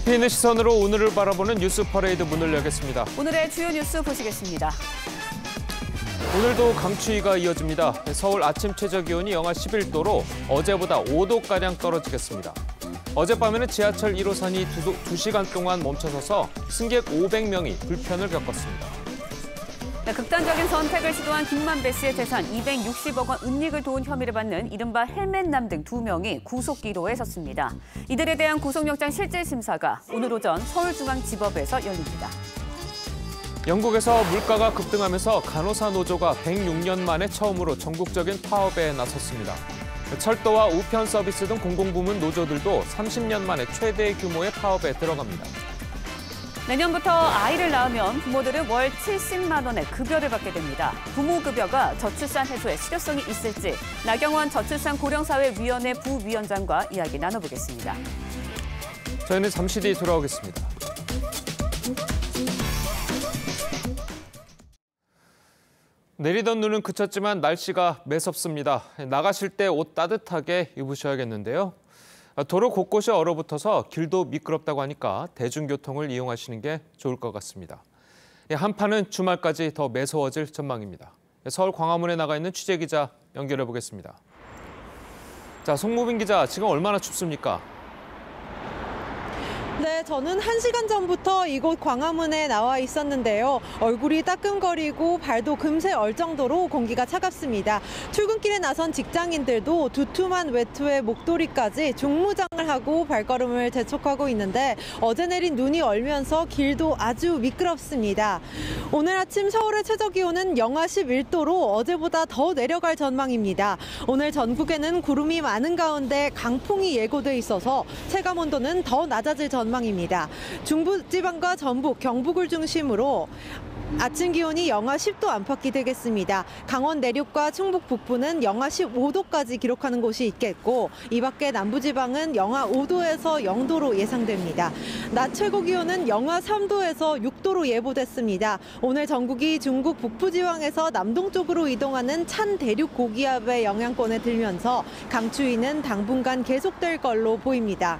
깊이 있는 시선으로 오늘을 바라보는 뉴스 퍼레이드 문을 열겠습니다. 오늘의 주요 뉴스 보시겠습니다. 오늘도 강추위가 이어집니다. 서울 아침 최저기온이 영하 11도로 어제보다 5도가량 떨어지겠습니다. 어젯밤에는 지하철 1호선이 2시간 동안 멈춰서서 승객 500명이 불편을 겪었습니다. 네, 극단적인 선택을 시도한 김만배 씨의 재산 260억 원 은닉을 도운 혐의를 받는 이른바 헬멧남 등 2명이 구속 기로에 섰습니다. 이들에 대한 구속영장 실질심사가 오늘 오전 서울중앙지법에서 열립니다. 영국에서 물가가 급등하면서 간호사 노조가 106년 만에 처음으로 전국적인 파업에 나섰습니다. 철도와 우편 서비스 등 공공부문 노조들도 30년 만에 최대 규모의 파업에 들어갑니다. 내년부터 아이를 낳으면 부모들은 월 70만 원의 급여를 받게 됩니다. 부모급여가 저출산 해소에 실효성이 있을지 나경원 저출산고령사회위원회 부위원장과 이야기 나눠보겠습니다. 저희는 잠시 뒤 돌아오겠습니다. 내리던 눈은 그쳤지만 날씨가 매섭습니다. 나가실 때 옷 따뜻하게 입으셔야겠는데요. 도로 곳곳이 얼어붙어서 길도 미끄럽다고 하니까 대중교통을 이용하시는 게 좋을 것 같습니다. 한파는 주말까지 더 매서워질 전망입니다. 서울 광화문에 나가 있는 취재기자 연결해 보겠습니다. 자, 송무빈 기자, 지금 얼마나 춥습니까? 네, 저는 1시간 전부터 이곳 광화문에 나와 있었는데요. 얼굴이 따끔거리고 발도 금세 얼 정도로 공기가 차갑습니다. 출근길에 나선 직장인들도 두툼한 외투에 목도리까지 중무장을 하고 발걸음을 재촉하고 있는데 어제 내린 눈이 얼면서 길도 아주 미끄럽습니다. 오늘 아침 서울의 최저기온은 영하 11도로 어제보다 더 내려갈 전망입니다. 오늘 전국에는 구름이 많은 가운데 강풍이 예고돼 있어서 체감온도는 더 낮아질 전망입니다. 중부지방과 전북, 경북을 중심으로 아침 기온이 영하 10도 안팎이 되겠습니다. 강원 내륙과 충북 북부는 영하 15도까지 기록하는 곳이 있겠고 이 밖에 남부지방은 영하 5도에서 0도로 예상됩니다. 낮 최고 기온은 영하 3도에서 6도로 예보됐습니다. 오늘 전국이 중국 북부지방에서 남동쪽으로 이동하는 찬 대륙 고기압의 영향권에 들면서 강추위는 당분간 계속될 걸로 보입니다.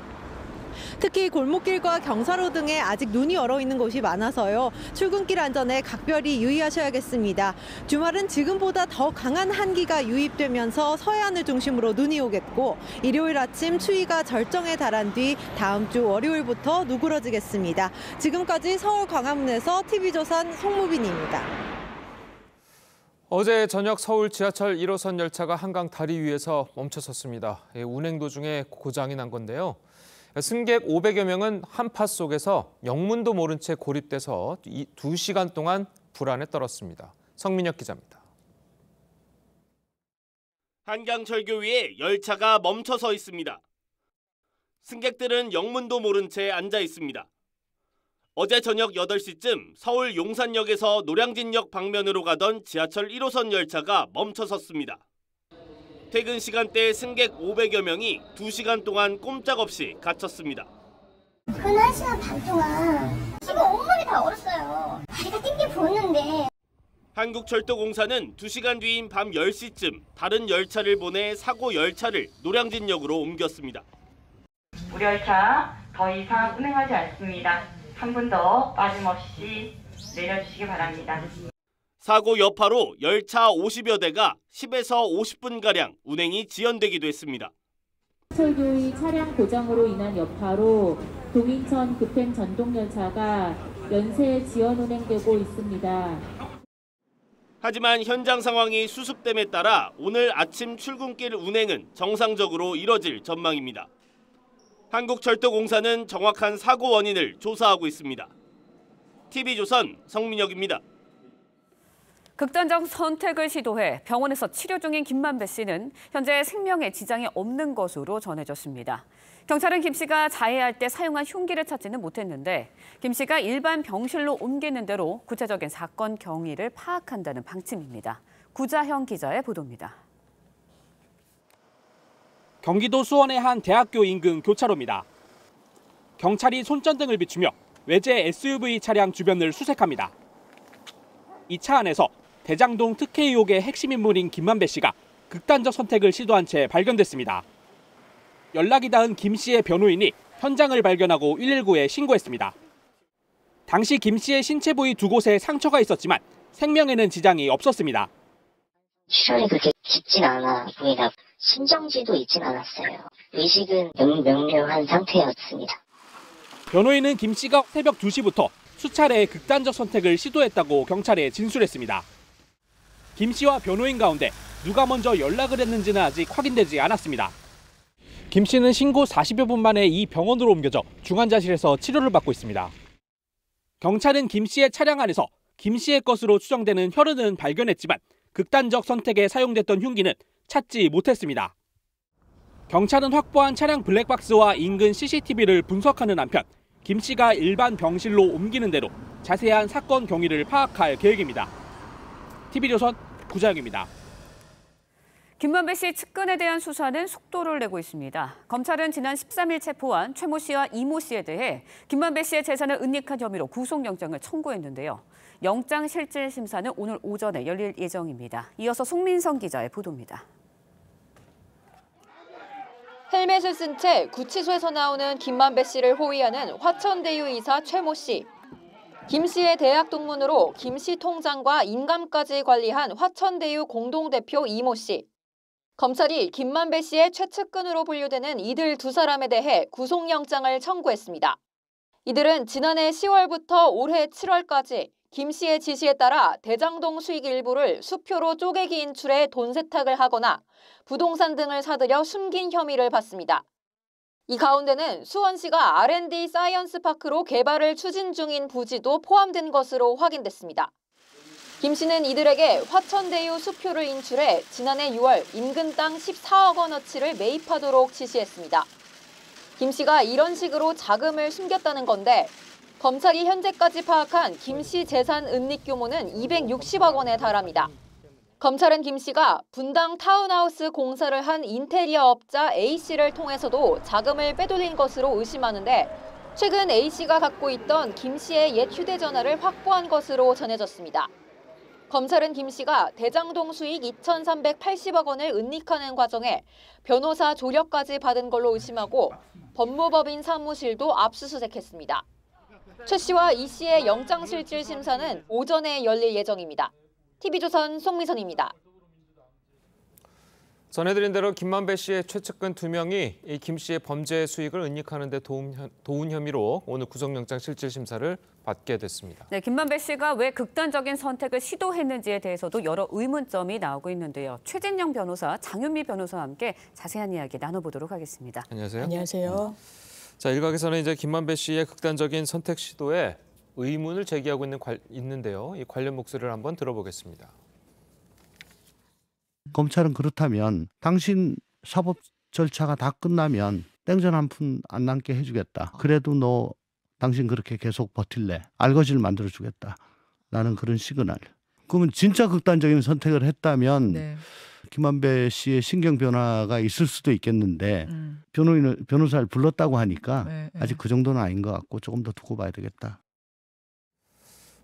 특히 골목길과 경사로 등에 아직 눈이 얼어 있는 곳이 많아서요. 출근길 안전에 각별히 유의하셔야겠습니다. 주말은 지금보다 더 강한 한기가 유입되면서 서해안을 중심으로 눈이 오겠고 일요일 아침 추위가 절정에 달한 뒤 다음 주 월요일부터 누그러지겠습니다. 지금까지 서울 광화문에서 TV조선 송무빈입니다. 어제 저녁 서울 지하철 1호선 열차가 한강 다리 위에서 멈춰섰습니다. 운행 도중에 고장이 난 건데요. 승객 500여 명은 한파 속에서 영문도 모른 채 고립돼서 2시간 동안 불안에 떨었습니다. 성민혁 기자입니다. 한강철교 위에 열차가 멈춰서 있습니다. 승객들은 영문도 모른 채 앉아 있습니다. 어제 저녁 8시쯤 서울 용산역에서 노량진역 방면으로 가던 지하철 1호선 열차가 멈춰섰습니다. 퇴근 시간대 승객 500여 명이 2시간 동안 꼼짝없이 갇혔습니다. 근 1시간 반 동안 지금 온몸이 다 얼었어요. 다리가 띵띵 부었는데. 한국철도공사는 2시간 뒤인 밤 10시쯤 다른 열차를 보내 사고 열차를 노량진역으로 옮겼습니다. 우리 열차 더 이상 운행하지 않습니다. 한 분 더 빠짐없이 내려주시기 바랍니다. 사고 여파로 열차 50여 대가 10에서 50분가량 운행이 지연되기도 했습니다. 철교의 차량 고장으로 인한 여파로 동인천 급행 전동열차가 연쇄 지연 운행되고 있습니다. 하지만 현장 상황이 수습됨에 따라 오늘 아침 출근길 운행은 정상적으로 이뤄질 전망입니다. 한국철도공사는 정확한 사고 원인을 조사하고 있습니다. TV조선 성민혁입니다. 극단적 선택을 시도해 병원에서 치료 중인 김만배 씨는 현재 생명에 지장이 없는 것으로 전해졌습니다. 경찰은 김 씨가 자해할 때 사용한 흉기를 찾지는 못했는데 김 씨가 일반 병실로 옮기는 대로 구체적인 사건 경위를 파악한다는 방침입니다. 구자형 기자의 보도입니다. 경기도 수원의 한 대학교 인근 교차로입니다. 경찰이 손전등을 비추며 외제 SUV 차량 주변을 수색합니다. 이 차 안에서 대장동 특혜 의혹의 핵심 인물인 김만배 씨가 극단적 선택을 시도한 채 발견됐습니다. 연락이 닿은 김 씨의 변호인이 현장을 발견하고 119에 신고했습니다. 당시 김 씨의 신체 부위 2곳에 상처가 있었지만 생명에는 지장이 없었습니다. 출혈이 그렇게 깊진 않아 보이다. 심정지도 있진 않았어요. 의식은 명료한 상태였습니다. 변호인은 김 씨가 새벽 2시부터 수차례 극단적 선택을 시도했다고 경찰에 진술했습니다. 김 씨와 변호인 가운데 누가 먼저 연락을 했는지는 아직 확인되지 않았습니다. 김 씨는 신고 40여 분 만에 이 병원으로 옮겨져 중환자실에서 치료를 받고 있습니다. 경찰은 김 씨의 차량 안에서 김 씨의 것으로 추정되는 혈흔은 발견했지만 극단적 선택에 사용됐던 흉기는 찾지 못했습니다. 경찰은 확보한 차량 블랙박스와 인근 CCTV를 분석하는 한편 김 씨가 일반 병실로 옮기는 대로 자세한 사건 경위를 파악할 계획입니다. TV조선 구자영입니다. 김만배 씨 측근에 대한 수사는 속도를 내고 있습니다. 검찰은 지난 13일 체포한 최 모 씨와 이 모 씨에 대해 김만배 씨의 재산을 은닉한 혐의로 구속영장을 청구했는데요. 영장실질심사는 오늘 오전에 열릴 예정입니다. 이어서 송민성 기자의 보도입니다. 헬멧을 쓴 채 구치소에서 나오는 김만배 씨를 호위하는 화천대유 이사 최 모 씨. 김 씨의 대학 동문으로 김 씨 통장과 인감까지 관리한 화천대유 공동대표 이 모 씨. 검찰이 김만배 씨의 최측근으로 분류되는 이들 두 사람에 대해 구속영장을 청구했습니다. 이들은 지난해 10월부터 올해 7월까지 김 씨의 지시에 따라 대장동 수익 일부를 수표로 쪼개기 인출해 돈 세탁을 하거나 부동산 등을 사들여 숨긴 혐의를 받습니다. 이 가운데는 수원시가 R&D 사이언스 파크로 개발을 추진 중인 부지도 포함된 것으로 확인됐습니다. 김 씨는 이들에게 화천대유 수표를 인출해 지난해 6월 인근 땅 14억 원어치를 매입하도록 지시했습니다. 김 씨가 이런 식으로 자금을 숨겼다는 건데 검찰이 현재까지 파악한 김 씨 재산 은닉 규모는 260억 원에 달합니다. 검찰은 김 씨가 분당 타운하우스 공사를 한 인테리어 업자 A씨를 통해서도 자금을 빼돌린 것으로 의심하는데 최근 A씨가 갖고 있던 김 씨의 옛 휴대전화를 확보한 것으로 전해졌습니다. 검찰은 김 씨가 대장동 수익 2,380억 원을 은닉하는 과정에 변호사 조력까지 받은 걸로 의심하고 법무법인 사무실도 압수수색했습니다. 최 씨와 이 씨의 영장실질심사는 오전에 열릴 예정입니다. TV조선 송미선입니다. 전해드린 대로 김만배 씨의 최측근 2명이 이 김 씨의 범죄 수익을 은닉하는 데 도운 혐의로 오늘 구속영장 실질심사를 받게 됐습니다. 네, 김만배 씨가 왜 극단적인 선택을 시도했는지에 대해서도 여러 의문점이 나오고 있는데요. 최진영 변호사, 장윤미 변호사와 함께 자세한 이야기 나눠보도록 하겠습니다. 안녕하세요. 안녕하세요. 자, 일각에서는 이제 김만배 씨의 극단적인 선택 시도에 의문을 제기하고 있는데요. 이 관련 목소리를 한번 들어보겠습니다. 검찰은 그렇다면 당신 사법 절차가 다 끝나면 땡전 한 푼 안 남게 해주겠다. 그래도 너 당신 그렇게 계속 버틸래. 알거지를 만들어주겠다. 라는 그런 시그널. 그러면 진짜 극단적인 선택을 했다면 네. 김만배 씨의 신경 변화가 있을 수도 있겠는데 변호사를 불렀다고 하니까 네. 아직 그 정도는 아닌 것 같고 조금 더 두고 봐야 되겠다.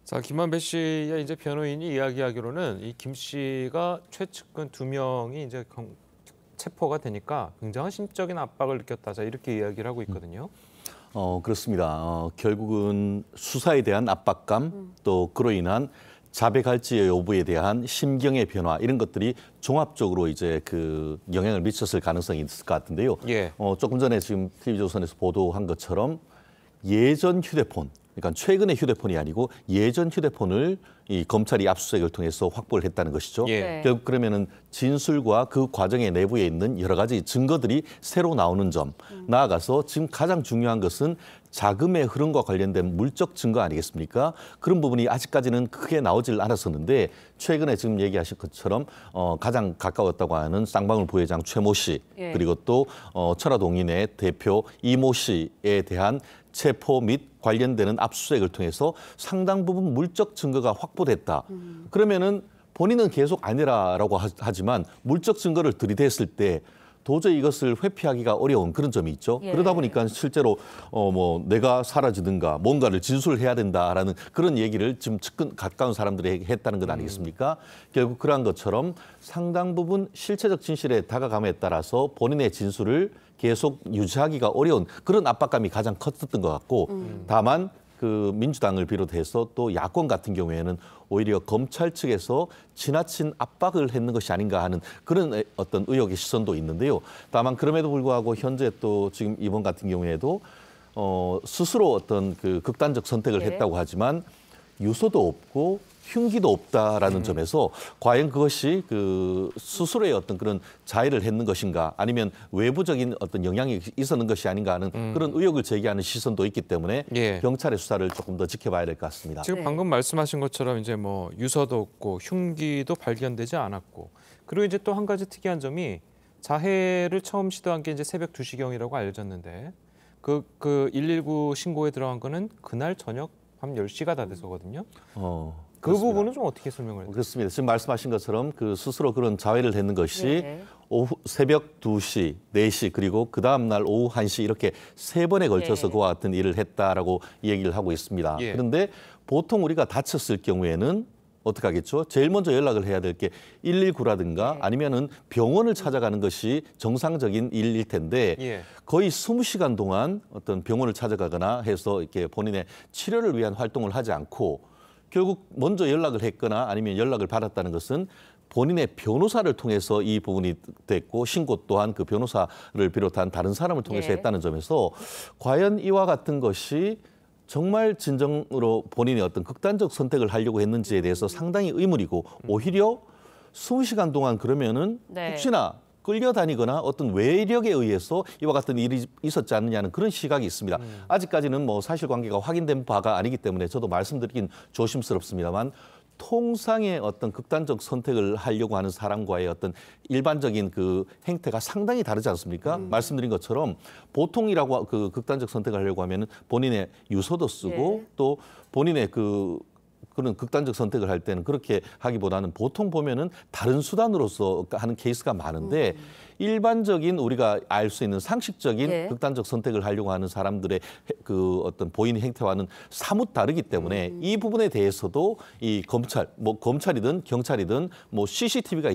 자, 김만배 씨의 이제 변호인이 이야기하기로는 이 김 씨가 최측근 2명이 이제 체포가 되니까 굉장한 심적인 압박을 느꼈다. 자, 이렇게 이야기를 하고 있거든요. 그렇습니다. 결국은 수사에 대한 압박감 또 그로 인한 자백할지 여부에 대한 심경의 변화 이런 것들이 종합적으로 이제 그 영향을 미쳤을 가능성이 있을 것 같은데요. 예. 조금 전에 지금 TV조선에서 보도한 것처럼 예전 휴대폰, 그러니까 최근의 휴대폰이 아니고 예전 휴대폰을 이 검찰이 압수수색을 통해서 확보를 했다는 것이죠. 예. 결국 그러면은 진술과 그 과정의 내부에 있는 여러 가지 증거들이 새로 나오는 점, 나아가서 지금 가장 중요한 것은 자금의 흐름과 관련된 물적 증거 아니겠습니까? 그런 부분이 아직까지는 크게 나오질 않았었는데 최근에 지금 얘기하신 것처럼 가장 가까웠다고 하는 쌍방울 부회장 최 모 씨, 예. 그리고 또 천화동인의 대표 이 모 씨에 대한 체포 및 관련되는 압수수색을 통해서 상당 부분 물적 증거가 확보됐다. 그러면은 본인은 계속 아니라고 하지만 물적 증거를 들이댔을 때 도저히 이것을 회피하기가 어려운 그런 점이 있죠. 예. 그러다 보니까 실제로 뭐 내가 사라지든가 뭔가를 진술해야 된다라는 그런 얘기를 지금 측근 가까운 사람들이 했다는 것 아니겠습니까? 결국 그러한 것처럼 상당 부분 실체적 진실에 다가감에 따라서 본인의 진술을 계속 유지하기가 어려운 그런 압박감이 가장 컸었던 것 같고 다만 그 민주당을 비롯해서 또 야권 같은 경우에는 오히려 검찰 측에서 지나친 압박을 했는 것이 아닌가 하는 그런 어떤 의혹의 시선도 있는데요. 다만 그럼에도 불구하고 현재 또 지금 이번 같은 경우에도 스스로 어떤 그 극단적 선택을 했다고 하지만 유서도 없고 흉기도 없다라는 점에서 과연 그것이 그 스스로의 어떤 그런 자해를 했는 것인가 아니면 외부적인 어떤 영향이 있었는 것이 아닌가 하는 그런 의혹을 제기하는 시선도 있기 때문에 경찰의 수사를 조금 더 지켜봐야 될 것 같습니다. 지금 방금 말씀하신 것처럼 이제 뭐 유서도 없고 흉기도 발견되지 않았고 그리고 이제 또 한 가지 특이한 점이 자해를 처음 시도한 게 이제 새벽 2시경이라고 알려졌는데 그 119 신고에 들어간 거는 그날 저녁 밤 10시가 다 돼서거든요. 그 그렇습니다. 부분은 좀 어떻게 설명을 해요? 그렇습니다. 지금 말씀하신 것처럼 그 스스로 그런 자해를 했는 것이 오후 새벽 2시, 4시 그리고 그 다음 날 오후 1시 이렇게 3번에 걸쳐서 그와 같은 일을 했다라고 얘기를 하고 있습니다. 그런데 보통 우리가 다쳤을 경우에는 어떻게 하겠죠? 제일 먼저 연락을 해야 될 게 119라든가 아니면은 병원을 찾아가는 것이 정상적인 일일 텐데 거의 20시간 동안 어떤 병원을 찾아가거나 해서 이렇게 본인의 치료를 위한 활동을 하지 않고 결국 먼저 연락을 했거나 아니면 연락을 받았다는 것은 본인의 변호사를 통해서 이 부분이 됐고 신고 또한 그 변호사를 비롯한 다른 사람을 통해서 했다는 점에서 과연 이와 같은 것이 정말 진정으로 본인의 어떤 극단적 선택을 하려고 했는지에 대해서 상당히 의문이고 오히려 20시간 동안 그러면은 혹시나 끌려다니거나 어떤 외력에 의해서 이와 같은 일이 있었지 않느냐는 그런 시각이 있습니다. 아직까지는 뭐 사실관계가 확인된 바가 아니기 때문에 저도 말씀드리긴 조심스럽습니다만 통상의 어떤 극단적 선택을 하려고 하는 사람과의 어떤 일반적인 그 행태가 상당히 다르지 않습니까? 말씀드린 것처럼 보통이라고 그 극단적 선택을 하려고 하면 본인의 유서도 쓰고 또 본인의 그런 극단적 선택을 할 때는 그렇게 하기보다는 보통 보면은 다른 수단으로서 하는 케이스가 많은데 일반적인 우리가 알 수 있는 상식적인 극단적 선택을 하려고 하는 사람들의 그 어떤 보이는 행태와는 사뭇 다르기 때문에 이 부분에 대해서도 이 검찰이든 경찰이든 뭐 CCTV가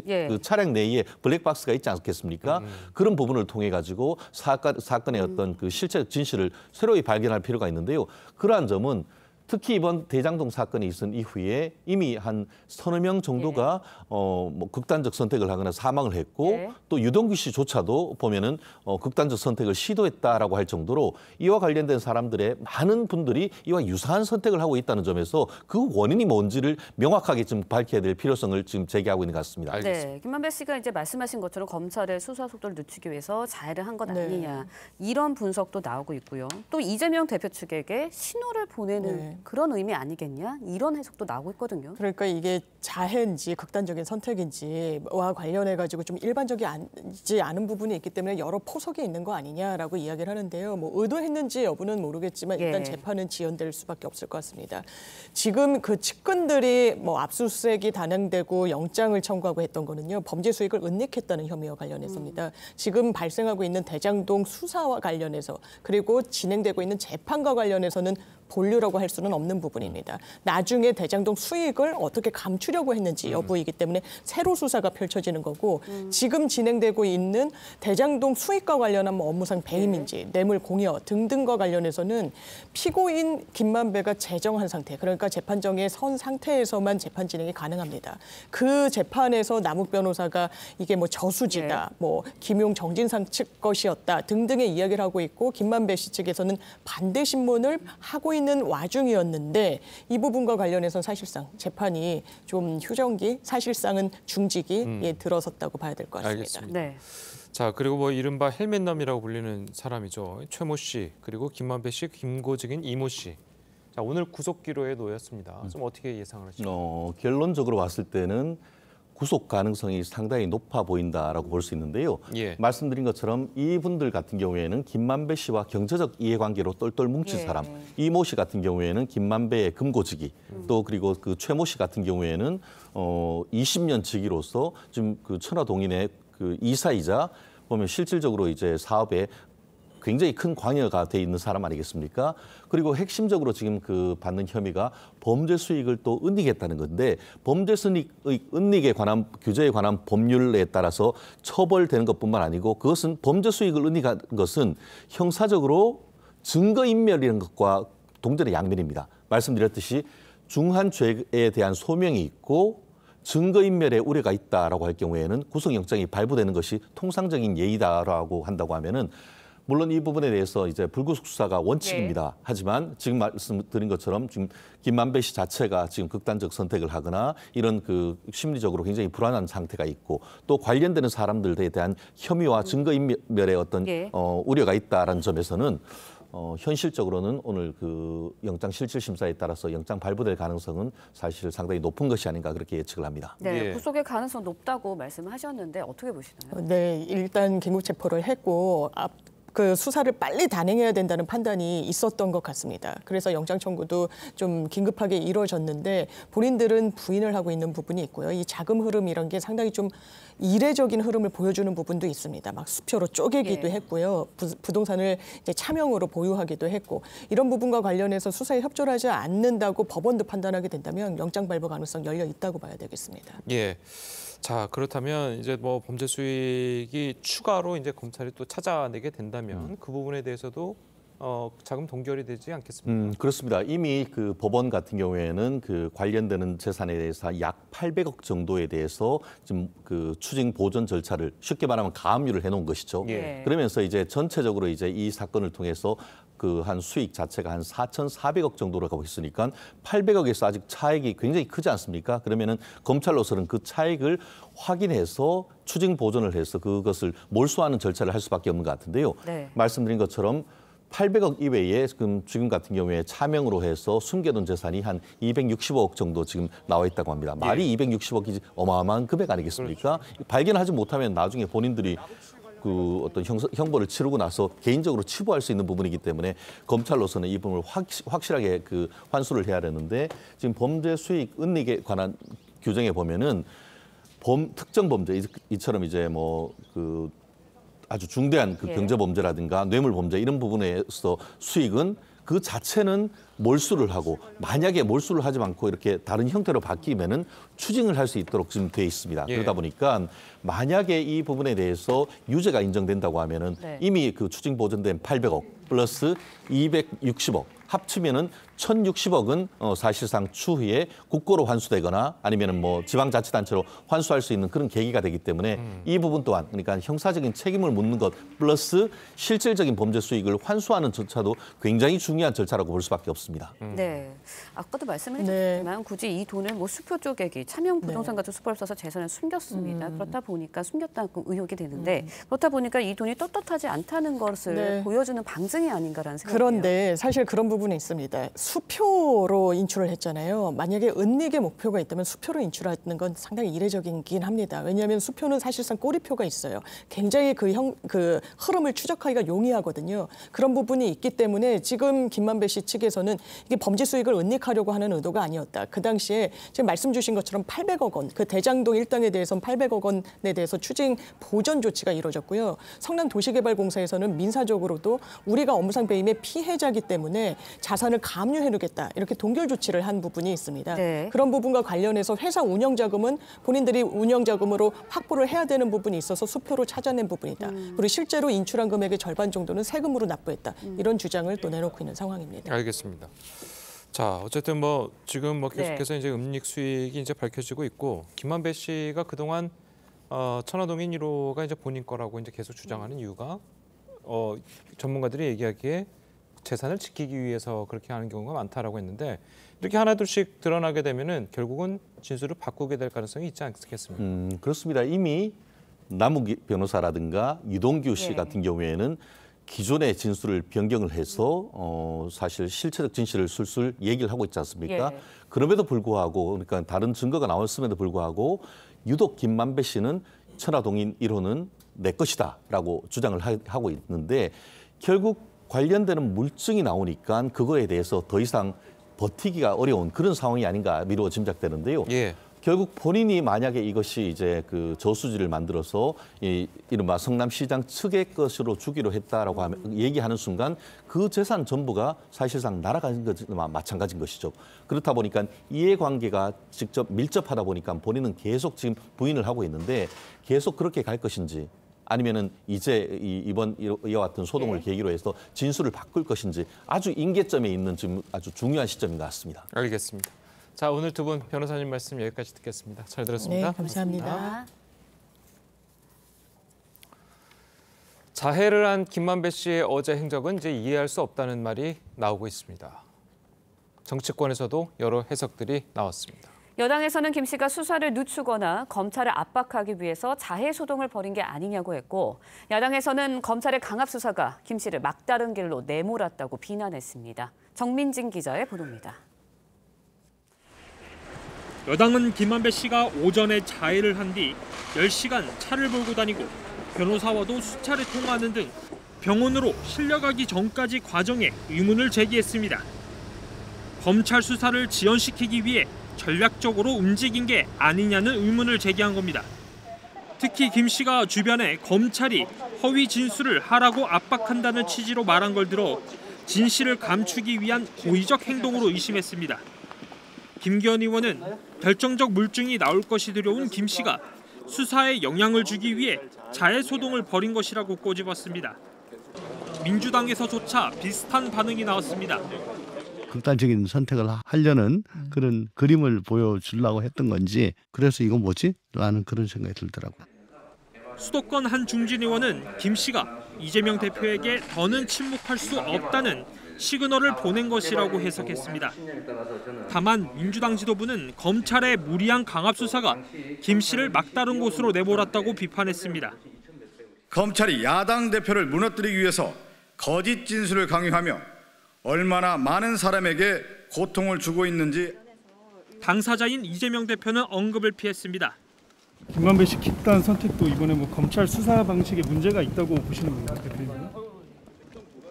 그 차량 내에 블랙박스가 있지 않겠습니까? 그런 부분을 통해 가지고 사건의 어떤 그 실체적 진실을 새로이 발견할 필요가 있는데요. 그러한 점은 특히 이번 대장동 사건이 있은 이후에 이미 한 서너 명 정도가 뭐 극단적 선택을 하거나 사망을 했고 또 유동규 씨조차도 보면은 극단적 선택을 시도했다라고 할 정도로 이와 관련된 사람들의 많은 분들이 이와 유사한 선택을 하고 있다는 점에서 그 원인이 뭔지를 명확하게 좀 밝혀야 될 필요성을 지금 제기하고 있는 것 같습니다. 네, 김만배 씨가 이제 말씀하신 것처럼 검찰의 수사 속도를 늦추기 위해서 자해를 한 것 아니냐 이런 분석도 나오고 있고요. 또 이재명 대표 측에게 신호를 보내는 그런 의미 아니겠냐 이런 해석도 나오고 있거든요. 그러니까 이게 자해인지 극단적인 선택인지와 관련해 가지고 좀 일반적이지 않은 부분이 있기 때문에 여러 포석이 있는 거 아니냐라고 이야기를 하는데요. 뭐 의도했는지 여부는 모르겠지만 일단 재판은 지연될 수밖에 없을 것 같습니다. 지금 그 측근들이 뭐 압수수색이 단행되고 영장을 청구하고 했던 거는요. 범죄 수익을 은닉했다는 혐의와 관련해서입니다. 지금 발생하고 있는 대장동 수사와 관련해서 그리고 진행되고 있는 재판과 관련해서는 본류라고 할 수는 없는 부분입니다. 나중에 대장동 수익을 어떻게 감추려고 했는지 여부이기 때문에 새로 수사가 펼쳐지는 거고 지금 진행되고 있는 대장동 수익과 관련한 뭐 업무상 배임인지 뇌물 공여 등등과 관련해서는 피고인 김만배가 재정한 상태, 그러니까 재판정에 선 상태에서만 재판 진행이 가능합니다. 그 재판에서 남욱 변호사가 이게 뭐 저수지다, 뭐 김용 정진상 측 것이었다 등등의 이야기를 하고 있고 김만배 씨 측에서는 반대 신문을 하고 있는 와중이었는데 이 부분과 관련해서 사실상 재판이 좀 휴전기, 사실상은 중지기 들어섰다고 봐야 될 것 같습니다. 알겠습니다. 자, 그리고 뭐 이른바 헬멧남이라고 불리는 사람이죠. 최모 씨, 그리고 김만배 씨, 김고직인 이모 씨. 자, 오늘 구속 기로에 놓였습니다. 좀 어떻게 예상을 하시죠? 결론적으로 봤을 때는 구속 가능성이 상당히 높아 보인다라고 볼 수 있는데요. 말씀드린 것처럼 이분들 같은 경우에는 김만배 씨와 경제적 이해관계로 똘똘 뭉친 사람, 이모 씨 같은 경우에는 김만배의 금고직이, 또 그리고 그 최모 씨 같은 경우에는 20년 직위로서 지금 그 천화동인의 그 이사이자 보면 실질적으로 이제 사업에 굉장히 큰 관여가 돼 있는 사람 아니겠습니까? 그리고 핵심적으로 지금 그 받는 혐의가 범죄 수익을 또 은닉했다는 건데 범죄 수익 은닉에 관한 규제에 관한 법률에 따라서 처벌되는 것뿐만 아니고 그것은 범죄 수익을 은닉한 것은 형사적으로 증거인멸이라는 것과 동전의 양면입니다. 말씀드렸듯이 중한 죄에 대한 소명이 있고 증거인멸의 우려가 있다라고 할 경우에는 구속영장이 발부되는 것이 통상적인 예의다라고 한다고 하면은 물론 이 부분에 대해서 이제 불구속 수사가 원칙입니다. 하지만 지금 말씀드린 것처럼 지금 김만배 씨 자체가 지금 극단적 선택을 하거나 이런 그 심리적으로 굉장히 불안한 상태가 있고 또 관련되는 사람들에 대한 혐의와 증거인멸의 어떤 우려가 있다라는 점에서는 현실적으로는 오늘 그 영장실질심사에 따라서 영장 발부될 가능성은 사실 상당히 높은 것이 아닌가 그렇게 예측을 합니다. 네, 구속의 가능성 높다고 말씀하셨는데 어떻게 보시나요? 네, 일단 긴급체포를 했고 그 수사를 빨리 단행해야 된다는 판단이 있었던 것 같습니다. 그래서 영장 청구도 좀 긴급하게 이루어졌는데 본인들은 부인을 하고 있는 부분이 있고요. 이 자금 흐름 이런 게 상당히 좀 이례적인 흐름을 보여주는 부분도 있습니다. 막 수표로 쪼개기도 했고요. 부동산을 이제 차명으로 보유하기도 했고 이런 부분과 관련해서 수사에 협조를 하지 않는다고 법원도 판단하게 된다면 영장 발부 가능성 열려 있다고 봐야 되겠습니다. 예. 자, 그렇다면 이제 뭐 범죄 수익이 추가로 이제 검찰이 또 찾아내게 된다면 그 부분에 대해서도 자금 동결이 되지 않겠습니까? 그렇습니다. 이미 그 법원 같은 경우에는 그 관련되는 재산에 대해서 약 800억 정도에 대해서 지금 그 추징 보전 절차를 쉽게 말하면 가압류를 해놓은 것이죠. 그러면서 이제 전체적으로 이제 이 사건을 통해서 그 한 수익 자체가 한 4,400억 정도로 가고 있으니까 800억에서 아직 차액이 굉장히 크지 않습니까? 그러면은 검찰로서는 그 차익을 확인해서 추징 보전을 해서 그것을 몰수하는 절차를 할 수밖에 없는 것 같은데요. 말씀드린 것처럼 800억 이외에 지금 같은 경우에 차명으로 해서 숨겨둔 재산이 한 260억 정도 지금 나와 있다고 합니다. 말이 260억이 어마어마한 금액 아니겠습니까? 발견하지 못하면 나중에 본인들이 그 어떤 형벌을 치르고 나서 개인적으로 치부할 수 있는 부분이기 때문에 검찰로서는 이 부분을 확실하게 그 환수를 해야 되는데 지금 범죄 수익 은닉에 관한 규정에 보면은 특정 범죄 이처럼 이제 뭐 그 아주 중대한 그 경제 범죄라든가 뇌물 범죄 이런 부분에서 수익은 그 자체는 몰수를 하고 만약에 몰수를 하지 않고 이렇게 다른 형태로 바뀌면은 추징을 할 수 있도록 지금 돼 있습니다. 그러다 보니까 만약에 이 부분에 대해서 유죄가 인정된다고 하면은 이미 그 추징 보전된 800억 플러스 260억 합치면은 1,060억은 사실상 추후에 국고로 환수되거나 아니면은 뭐 지방자치단체로 환수할 수 있는 그런 계기가 되기 때문에 이 부분 또한 그러니까 형사적인 책임을 묻는 것 플러스 실질적인 범죄 수익을 환수하는 절차도 굉장히 중요한 절차라고 볼 수밖에 없습니다. 네, 아까도 말씀을 해주셨지만 굳이 이 돈을 뭐 수표 쪼개기, 차명 부동산 같은 수법을 써서 재산을 숨겼습니다. 그렇다 보니까 숨겼다고 의혹이 되는데 그렇다 보니까 이 돈이 떳떳하지 않다는 것을 보여주는 방증이 아닌가라는 생각이 그런데 사실 그런 부분이 있습니다. 수표로 인출을 했잖아요. 만약에 은닉의 목표가 있다면 수표로 인출하는 건 상당히 이례적이긴 합니다. 왜냐하면 수표는 사실상 꼬리표가 있어요. 굉장히 그 흐름을 추적하기가 용이하거든요. 그런 부분이 있기 때문에 지금 김만배 씨 측에서는 이게 범죄 수익을 은닉하려고 하는 의도가 아니었다. 그 당시에 지금 말씀 주신 것처럼 800억 원, 그 대장동 일당에 대해서는 800억 원에 대해서 추징 보전 조치가 이루어졌고요. 성남도시개발공사에서는 민사적으로도 우리가 업무상 배임의 피해자이기 때문에 자산을 가압류해놓겠다 이렇게 동결 조치를 한 부분이 있습니다. 그런 부분과 관련해서 회사 운영자금은 본인들이 운영자금으로 확보를 해야 되는 부분이 있어서 수표로 찾아낸 부분이다. 그리고 실제로 인출한 금액의 절반 정도는 세금으로 납부했다. 이런 주장을 또 내놓고 있는 상황입니다. 알겠습니다. 자, 어쨌든 뭐 지금 뭐 계속해서 이제 은닉 수익이 이제 밝혀지고 있고 김만배 씨가 그동안 천화동인 1호가 이제 본인 거라고 이제 계속 주장하는 이유가 전문가들이 얘기하기에 재산을 지키기 위해서 그렇게 하는 경우가 많다라고 했는데 이렇게 하나둘씩 드러나게 되면은 결국은 진술을 바꾸게 될 가능성이 있지 않겠습니까? 그렇습니다. 이미 남욱 변호사라든가 유동규 씨 같은 경우에는 기존의 진술을 변경을 해서 사실 실체적 진실을 술술 얘기를 하고 있지 않습니까? 그럼에도 불구하고 그러니까 다른 증거가 나왔음에도 불구하고 유독 김만배 씨는 천화동인 1호는 내 것이다라고 주장을 하고 있는데 결국 관련되는 물증이 나오니까 그거에 대해서 더 이상 버티기가 어려운 그런 상황이 아닌가 미루어 짐작되는데요. 결국 본인이 만약에 이것이 이제 그 저수지를 만들어서 이른바 성남시장 측의 것으로 주기로 했다라고 얘기하는 순간 그 재산 전부가 사실상 날아가는 것과 마찬가지인 것이죠. 그렇다 보니까 이해관계가 직접 밀접하다 보니까 본인은 계속 지금 부인을 하고 있는데 계속 그렇게 갈 것인지 아니면은 이제 이번 이와 같은 소동을 계기로 해서 진술을 바꿀 것인지 아주 임계점에 있는 지금 아주 중요한 시점인 것 같습니다. 알겠습니다. 자, 오늘 두 분 변호사님 말씀 여기까지 듣겠습니다. 잘 들었습니다. 네, 감사합니다. 자해를 한 김만배 씨의 어제 행적은 이제 이해할 수 없다는 말이 나오고 있습니다. 정치권에서도 여러 해석들이 나왔습니다. 여당에서는 김 씨가 수사를 늦추거나 검찰을 압박하기 위해서 자해 소동을 벌인 게 아니냐고 했고, 야당에서는 검찰의 강압 수사가 김 씨를 막다른 길로 내몰았다고 비난했습니다. 정민진 기자의 보도입니다. 여당은 김만배 씨가 오전에 자해를 한 뒤 10시간 차를 몰고 다니고 변호사와도 수차례 통화하는 등 병원으로 실려가기 전까지 과정에 의문을 제기했습니다. 검찰 수사를 지연시키기 위해 전략적으로 움직인 게 아니냐는 의문을 제기한 겁니다. 특히 김 씨가 주변에 검찰이 허위 진술을 하라고 압박한다는 취지로 말한 걸 들어 진실을 감추기 위한 고의적 행동으로 의심했습니다. 김기현 의원은 결정적 물증이 나올 것이 두려운 김 씨가 수사에 영향을 주기 위해 자해 소동을 벌인 것이라고 꼬집었습니다. 민주당에서조차 비슷한 반응이 나왔습니다. 극단적인 선택을 하려는 그런 그림을 보여주려고 했던 건지 그래서 이건 뭐지? 라는 그런 생각이 들더라고요. 수도권 한 중진 의원은 김 씨가 이재명 대표에게 더는 침묵할 수 없다는 시그널을 보낸 것이라고 해석했습니다. 다만 민주당 지도부는 검찰의 무리한 강압 수사가 김 씨를 막다른 곳으로 내몰았다고 비판했습니다. 검찰이 야당 대표를 무너뜨리기 위해서 거짓 진술을 강요하며 얼마나 많은 사람에게 고통을 주고 있는지 당사자인 이재명 대표는 언급을 피했습니다. 김만배 씨 집단 선택도 이번에 검찰 수사 방식에 문제가 있다고 보시는 건가요, 대표님?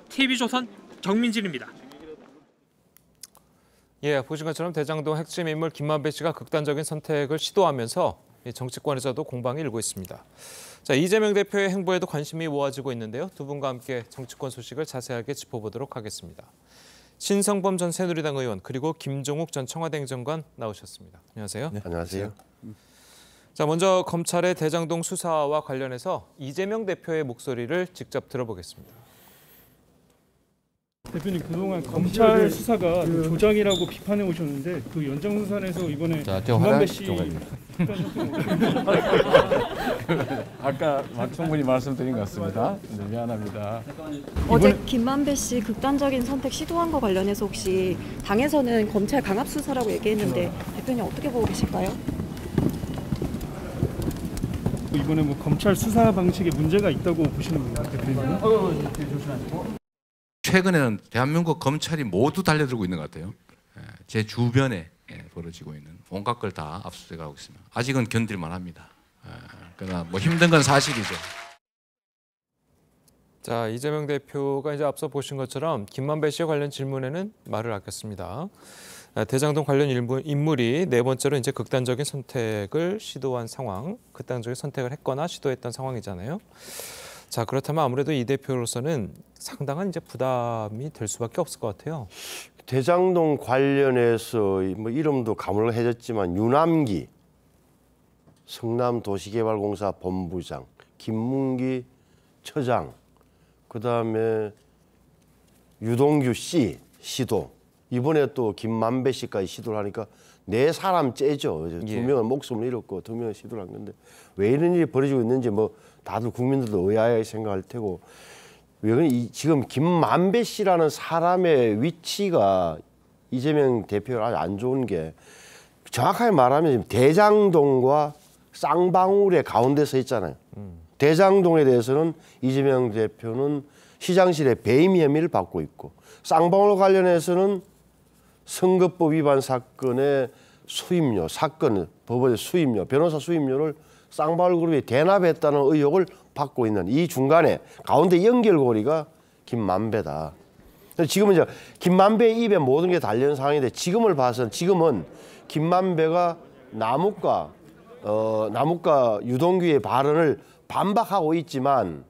TV조선 정민진입니다. 예, 보신 것처럼 대장동 핵심 인물 김만배 씨가 극단적인 선택을 시도하면서 정치권에서도 공방이 일고 있습니다. 자, 이재명 대표의 행보에도 관심이 모아지고 있는데요. 두 분과 함께 정치권 소식을 자세하게 짚어보도록 하겠습니다. 신성범 전 새누리당 의원 그리고 김종욱 전 청와대 행정관 나오셨습니다. 안녕하세요. 네, 안녕하세요. 자, 먼저 검찰의 대장동 수사와 관련해서 이재명 대표의 목소리를 직접 들어보겠습니다. 대표님, 그동안 검찰 수사가 조작이라고 비판해 오셨는데 그 연장선상에서 이번에 김만배 씨 아까 충분히 말씀드린 것 같습니다. 네, 미안합니다. 어제 김만배 씨 극단적인 선택 시도한 거 관련해서 혹시 당에서는 검찰 강압 수사라고 얘기했는데 대표님 어떻게 보고 계실까요? 이번에 검찰 수사 방식에 문제가 있다고 보시는 건가요, 대표님? 최근에는 대한민국 검찰이 모두 달려들고 있는 것 같아요. 제 주변에 벌어지고 있는 온갖 걸 다 압수수색하고 있습니다. 아직은 견딜만 합니다. 그러나 힘든 건 사실이죠. 자, 이재명 대표가 이제 앞서 보신 것처럼 김만배 씨에 관련 질문에는 말을 아꼈습니다. 대장동 관련 인물이 네 번째로 이제 극단적인 선택을 시도한 상황, 극단적인 선택을 했거나 시도했던 상황이잖아요. 자, 그렇다면 아무래도 이 대표로서는 상당한 이제 부담이 될 수밖에 없을 것 같아요. 대장동 관련해서 이름도 가물해졌지만 유남기 성남도시개발공사 본부장, 김문기 처장, 그다음에 유동규 씨 시도, 이번에 또 김만배 씨까지 시도를 하니까 네 사람 째죠. 두 명은 목숨을 잃었고 두 명은 시도를 한 건데 왜 이런 일이 벌어지고 있는지 다들 국민들도 의아하게 생각할 테고, 지금 김만배 씨라는 사람의 위치가 이재명 대표가 아주 안 좋은 게, 정확하게 말하면 지금 대장동과 쌍방울의 가운데 서 있잖아요. 대장동에 대해서는 이재명 대표는 시장실에 배임 혐의를 받고 있고, 쌍방울 관련해서는 선거법 위반 사건의 수임료, 법원의 수임료, 변호사 수임료를 쌍방울 그룹이 대납했다는 의혹을 받고 있는 이 중간에 가운데 연결고리가 김만배다. 지금은 이제 김만배의 입에 모든 게 달려있는 상황인데 지금은 김만배가 남욱과 유동규의 발언을 반박하고 있지만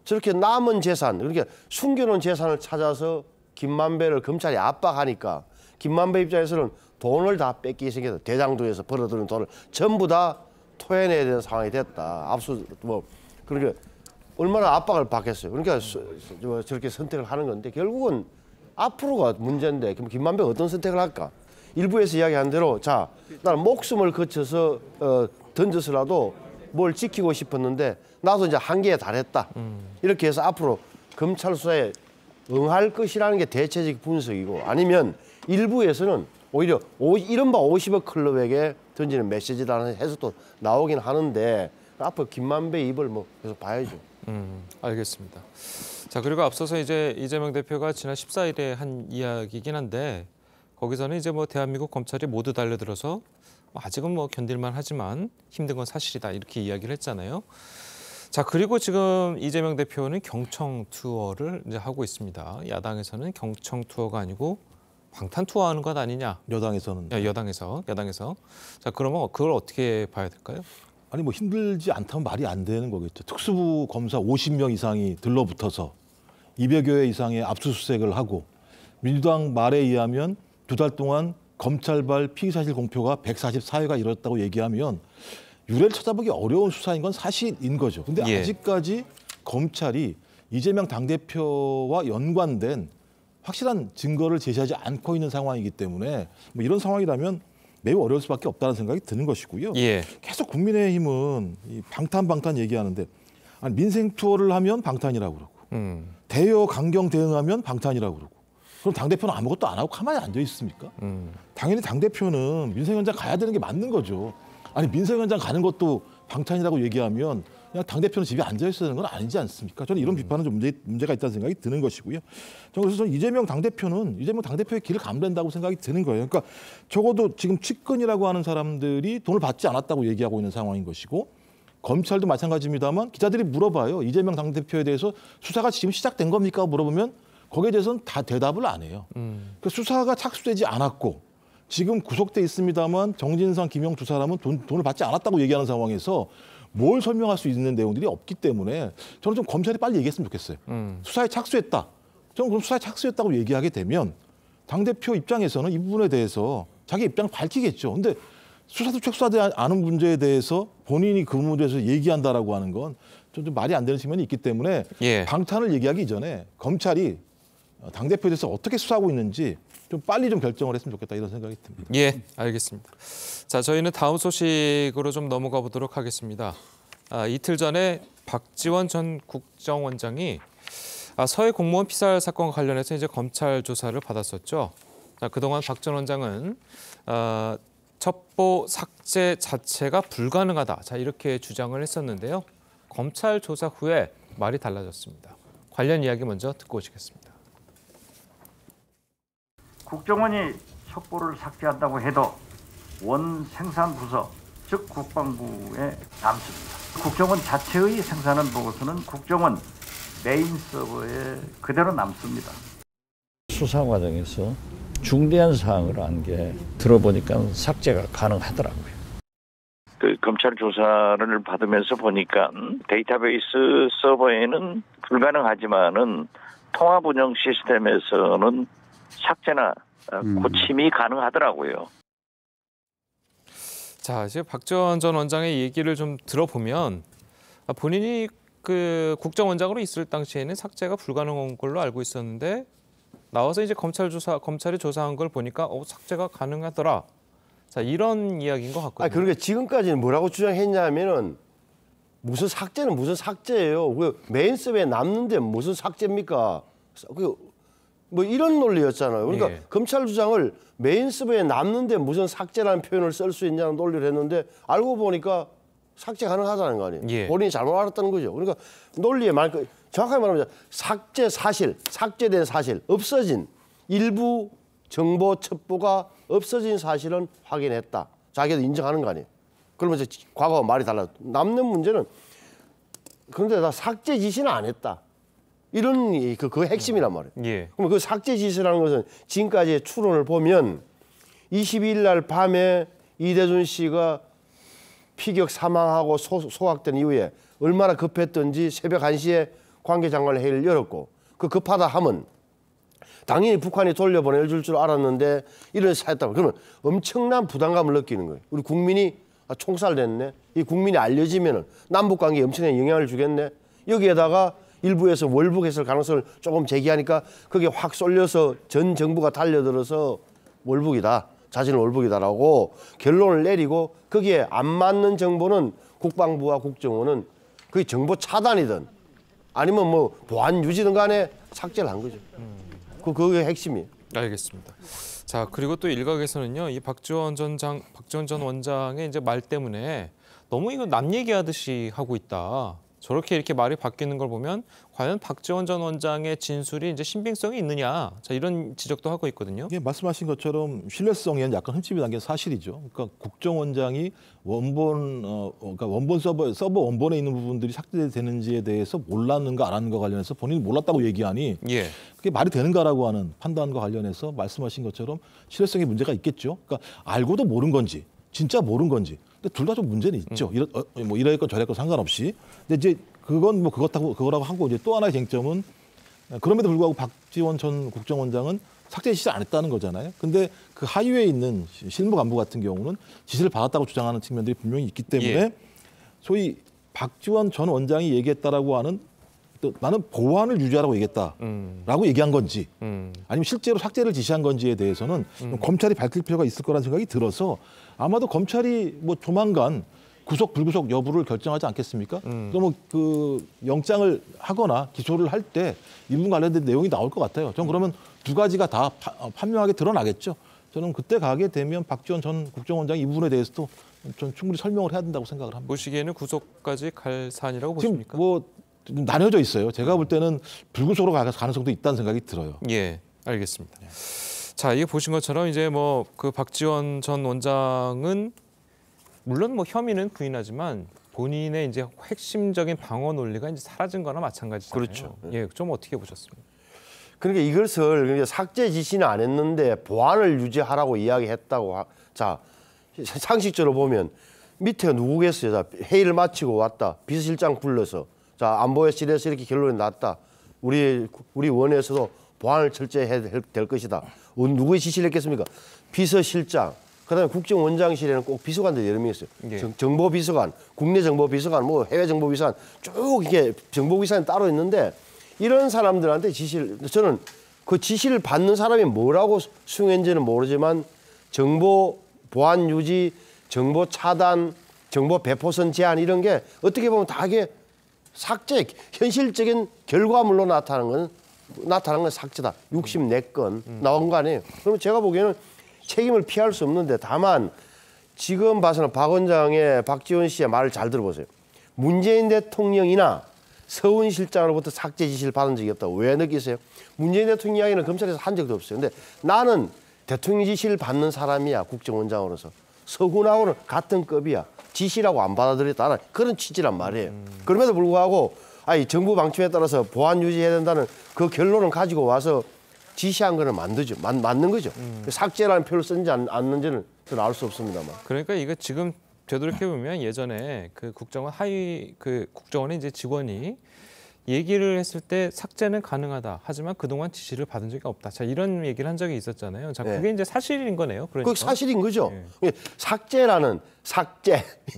저렇게 남은 재산, 그러니까 숨겨놓은 재산을 찾아서 김만배를 검찰이 압박하니까 김만배 입장에서는 돈을 다 뺏기게 생겨서 대장동에서 벌어들인 돈을 전부 다 토해내야 되는 상황이 됐다. 그러니까 얼마나 압박을 받겠어요. 그러니까 저렇게 선택을 하는 건데 결국은 앞으로가 문제인데 그럼 김만배가 어떤 선택을 할까? 일부에서 이야기한 대로 자, 나는 목숨을 거쳐서 던져서라도 뭘 지키고 싶었는데 나도 이제 한계에 달했다. 이렇게 해서 앞으로 검찰 수사에 응할 것이라는 게 대체적 분석이고 아니면 일부에서는 오히려 이른바 50억 클럽에게 던지는 메시지라는 해석도 나오긴 하는데 앞으로 김만배 입을 계속 봐야죠. 알겠습니다. 자, 그리고 앞서서 이제 이재명 대표가 지난 14일에 한 이야기이긴 한데 거기서는 이제 대한민국 검찰이 모두 달려들어서 아직은 견딜만 하지만 힘든 건 사실이다 이렇게 이야기를 했잖아요. 자, 그리고 지금 이재명 대표는 경청 투어를 이제 하고 있습니다. 야당에서는 경청 투어가 아니고 방탄 투어하는 것 아니냐? 여당에서는. 여당에서. 자, 그러면 그걸 어떻게 봐야 될까요? 아니 힘들지 않다면 말이 안 되는 거겠죠. 특수부 검사 50명 이상이 들러붙어서 200여 회 이상의 압수수색을 하고 민주당 말에 의하면 2달 동안 검찰발 피의사실 공표가 144회가 이뤘다고 얘기하면 유례를 찾아보기 어려운 수사인 건 사실인 거죠. 근데 아직까지 검찰이 이재명 당대표와 연관된 확실한 증거를 제시하지 않고 있는 상황이기 때문에 이런 상황이라면 매우 어려울 수밖에 없다는 생각이 드는 것이고요. 계속 국민의힘은 이 방탄 얘기하는데 아니, 민생 투어를 하면 방탄이라고 그러고 대여 강경 대응하면 방탄이라고 그러고 그럼 당대표는 아무것도 안 하고 가만히 앉아 있습니까? 당연히 당대표는 민생 현장 가야 되는 게 맞는 거죠. 아니 민생 현장 가는 것도 방탄이라고 얘기하면 그냥 당대표는 집에 앉아 있어야 되는 건 아니지 않습니까? 저는 이런 비판은 좀 문제가 있다는 생각이 드는 것이고요. 그래서 저는 이재명 당대표의 길을 가면 된다고 생각이 드는 거예요. 그러니까 적어도 지금 측근이라고 하는 사람들이 돈을 받지 않았다고 얘기하고 있는 상황인 것이고 검찰도 마찬가지입니다만 기자들이 물어봐요. 이재명 당대표에 대해서 수사가 지금 시작된 겁니까? 물어보면 거기에 대해서는 다 대답을 안 해요. 그러니까 수사가 착수되지 않았고 지금 구속돼 있습니다만 정진상, 김영 두 사람은 돈을 받지 않았다고 얘기하는 상황에서 뭘 설명할 수 있는 내용들이 없기 때문에 저는 좀 검찰이 빨리 얘기했으면 좋겠어요. 수사에 착수했다. 저는 그럼 수사에 착수했다고 얘기하게 되면 당대표 입장에서는 이 부분에 대해서 자기 입장을 밝히겠죠. 근데 수사도 착수하지 않은 문제에 대해서 본인이 그 문제에서 얘기한다라고 하는 건 좀 말이 안 되는 측면이 있기 때문에 방탄을 얘기하기 이전에 검찰이 당대표에 대해서 어떻게 수사하고 있는지 좀 빨리 좀 결정을 했으면 좋겠다 이런 생각이 듭니다. 알겠습니다. 자, 저희는 다음 소식으로 좀 넘어가 보도록 하겠습니다. 이틀 전에 박지원 전 국정원장이 서해 공무원 피살 사건과 관련해서 이제 검찰 조사를 받았었죠. 자, 그동안 박 전 원장은 첩보 삭제 자체가 불가능하다. 자, 이렇게 주장을 했었는데요. 검찰 조사 후에 말이 달라졌습니다. 관련 이야기 먼저 듣고 오시겠습니다. 국정원이 첩보를 삭제한다고 해도 원 생산 부서, 즉 국방부에 남습니다. 국정원 자체의 생산은 보고서는 국정원 메인 서버에 그대로 남습니다. 수사 과정에서 중대한 사항을 안 게 들어보니까 삭제가 가능하더라고요. 그 검찰 조사를 받으면서 보니까 데이터베이스 서버에는 불가능하지만은 통합 운영 시스템에서는 삭제나 고침이 가능하더라고요. 자, 이제 박 전 원장의 얘기를 좀 들어보면 본인이 그 국정원장으로 있을 당시에는 삭제가 불가능한 걸로 알고 있었는데 나와서 이제 검찰이 조사한 걸 보니까 삭제가 가능하더라. 자, 이런 이야기인 것 같거든요. 그러니까 지금까지는 뭐라고 주장했냐면은 무슨 삭제는 무슨 삭제예요. 그 메인 서버에 남는데 무슨 삭제입니까? 뭐 이런 논리였잖아요. 그러니까 검찰 주장을 메인 서버에 남는데 무슨 삭제라는 표현을 쓸 수 있냐는 논리를 했는데 알고 보니까 삭제 가능하다는 거 아니에요. 본인이 잘못 알았다는 거죠. 그러니까 논리에 정확하게 말하면 삭제된 사실, 없어진 일부 정보 첩보가 없어진 사실은 확인했다. 자기도 인정하는 거 아니에요. 그러면 이제 과거와 말이 달라요. 남는 문제는 그런데 다 삭제 지시는 안 했다. 이런 그 핵심이란 말이에요. 그럼 그 삭제 지시라는 것은 지금까지의 추론을 보면 22일 날 밤에 이대준 씨가 피격 사망하고 소각된 이후에 얼마나 급했던지 새벽 1시에 관계장관 회의를 열었고 그 급하다 함은 당연히 북한이 돌려보내줄 줄 알았는데 이런 사였다고 그러면 엄청난 부담감을 느끼는 거예요. 우리 국민이 총살됐네. 이 국민이 알려지면은 남북 관계에 엄청난 영향을 주겠네. 여기에다가 일부에서 월북했을 가능성을 조금 제기하니까 그게 확 쏠려서 전 정부가 달려들어서 월북이다. 자신은 월북이다라고 결론을 내리고 거기에 안 맞는 정보는 국방부와 국정원은 그게 정보 차단이든 아니면 뭐 보안 유지든 간에 삭제를 한 거죠. 그게 핵심이에요. 알겠습니다. 자, 그리고 또 일각에서는요, 이 박지원 전 원장의 이제 말 때문에 너무 이거 남 얘기하듯이 하고 있다. 저렇게 이렇게 말이 바뀌는 걸 보면 과연 박지원 전 원장의 진술이 이제 신빙성이 있느냐, 자, 이런 지적도 하고 있거든요. 예, 말씀하신 것처럼 신뢰성에는 약간 흠집이 난 게 사실이죠. 그러니까 국정원장이 원본 서버 원본에 있는 부분들이 삭제되는지에 대해서 몰랐는가 안 하는가 관련해서 본인이 몰랐다고 얘기하니 예. 그게 말이 되는가라고 하는 판단과 관련해서 말씀하신 것처럼 신뢰성에 문제가 있겠죠. 그러니까 알고도 모른 건지 진짜 모른 건지. 근데 둘 다 좀 문제는 있죠. 이러건 저랬건 상관없이. 근데 이제 그건 뭐 그거라고 하고 이제 또 하나의 쟁점은 그럼에도 불구하고 박지원 전 국정원장은 삭제 지시를 안 했다는 거잖아요. 근데 그 하위에 있는 실무 간부 같은 경우는 지시를 받았다고 주장하는 측면들이 분명히 있기 때문에 예. 소위 박지원 전 원장이 얘기했다라고 하는 또 나는 보안을 유지하라고 얘기했다라고 얘기한 건지 아니면 실제로 삭제를 지시한 건지에 대해서는 검찰이 밝힐 필요가 있을 거라는 생각이 들어서 아마도 검찰이 뭐 조만간 구속 불구속 여부를 결정하지 않겠습니까? 그러면 그 영장을 하거나 기소를 할 때 이 부분 관련된 내용이 나올 것 같아요. 전 그러면 두 가지가 다 판명하게 드러나겠죠. 저는 그때 가게 되면 박지원 전 국정원장이 이 부분에 대해서도 전 충분히 설명을 해야 된다고 생각을 합니다. 보시기에는 구속까지 갈 사안이라고 지금 보십니까? 뭐 나뉘어져 있어요. 제가 볼 때는 불구속으로 갈 가능성도 있다는 생각이 들어요. 예, 알겠습니다. 자, 이게 보신 것처럼 이제 뭐 그 박지원 전 원장은 물론 뭐 혐의는 부인하지만 본인의 이제 핵심적인 방어 논리가 이제 사라진 거나 마찬가지잖아요. 그렇죠. 예, 좀 어떻게 보셨습니까? 그러니까 이것을 삭제 지시는 안 했는데 보안을 유지하라고 이야기했다고. 자, 상식적으로 보면 밑에 누구겠어요? 자, 회의를 마치고 왔다. 비서실장 불러서 자, 안보실에서 이렇게 결론이 났다. 우리 원에서도 보안을 철저히 해야 될 것이다. 누구의 지시를 했겠습니까? 비서실장. 그다음에 국정원장실에는 꼭 비서관들 여러 명 있어요. 예. 정보비서관, 국내정보비서관, 뭐 해외정보비서관 쭉 이렇게 정보비서관이 따로 있는데 이런 사람들한테 저는 그 지시를 받는 사람이 뭐라고 수행했는지는 모르지만 정보 보안 유지, 정보 차단, 정보 배포선 제한 이런 게 어떻게 보면 다 이게 삭제, 현실적인 결과물로 나타나는 건 삭제다. 64건 나온 거 아니에요. 그러면 제가 보기에는 책임을 피할 수 없는데 다만 지금 봐서는 박 원장의 박지원 씨의 말을 잘 들어보세요. 문재인 대통령이나 서훈 실장으로부터 삭제 지시를 받은 적이 없다고 왜 느끼세요? 문재인 대통령 이야기는 검찰에서 한 적도 없어요. 근데 나는 대통령 지시를 받는 사람이야, 국정원장으로서. 서훈하고는 같은 급이야. 지시라고 안 받아들였다. 그런 취지란 말이에요. 그럼에도 불구하고 정부 방침에 따라서 보안 유지해야 된다는 그 결론을 가지고 와서 지시한 거는 맞는 거죠. 삭제라는 표를 쓴지 않는지는 저는 알 수 없습니다만. 그러니까 이거 지금 되돌이켜 보면 예전에 그 국정원 국정원의 이제 직원이 얘기를 했을 때 삭제는 가능하다. 하지만 그동안 지시를 받은 적이 없다. 자, 이런 얘기를 한 적이 있었잖아요. 자, 그게 이제 사실인 거네요. 그러니까. 그게 사실인 거죠. 삭제라는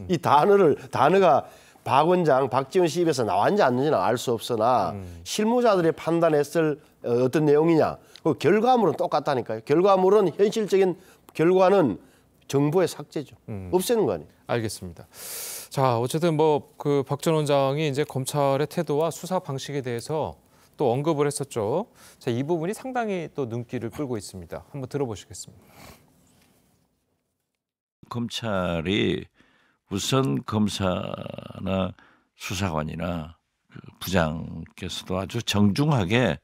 이 단어가 박 원장, 박지원 씨 입에서 나왔는지 안 나왔는지는 알 수 없으나 실무자들이 판단했을 어떤 내용이냐. 그 결과물은 똑같다니까요. 결과물은 현실적인 결과는 정보의 삭제죠. 없애는 거 아니에요. 알겠습니다. 자, 어쨌든 뭐 그 박 전 원장이 이제 검찰의 태도와 수사 방식에 대해서 또 언급을 했었죠. 자, 이 부분이 상당히 또 눈길을 끌고 있습니다. 한번 들어보시겠습니다. 검찰이 우선 검사나 수사관이나 그 부장께서도 아주 정중하게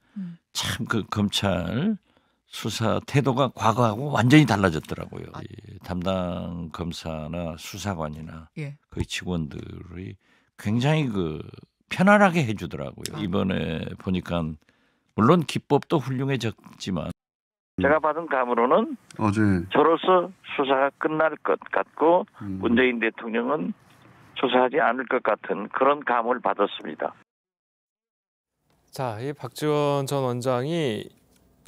참 그 검찰 수사 태도가 과거하고 완전히 달라졌더라고요. 이 담당 검사나 수사관이나 그 직원들이 굉장히 그 편안하게 해주더라고요. 이번에 보니까 물론 기법도 훌륭해졌지만 제가 받은 감으로는 저로서 수사가 끝날 것 같고 문재인 대통령은 수사하지 않을 것 같은 그런 감을 받았습니다. 자, 이 박지원 전 원장이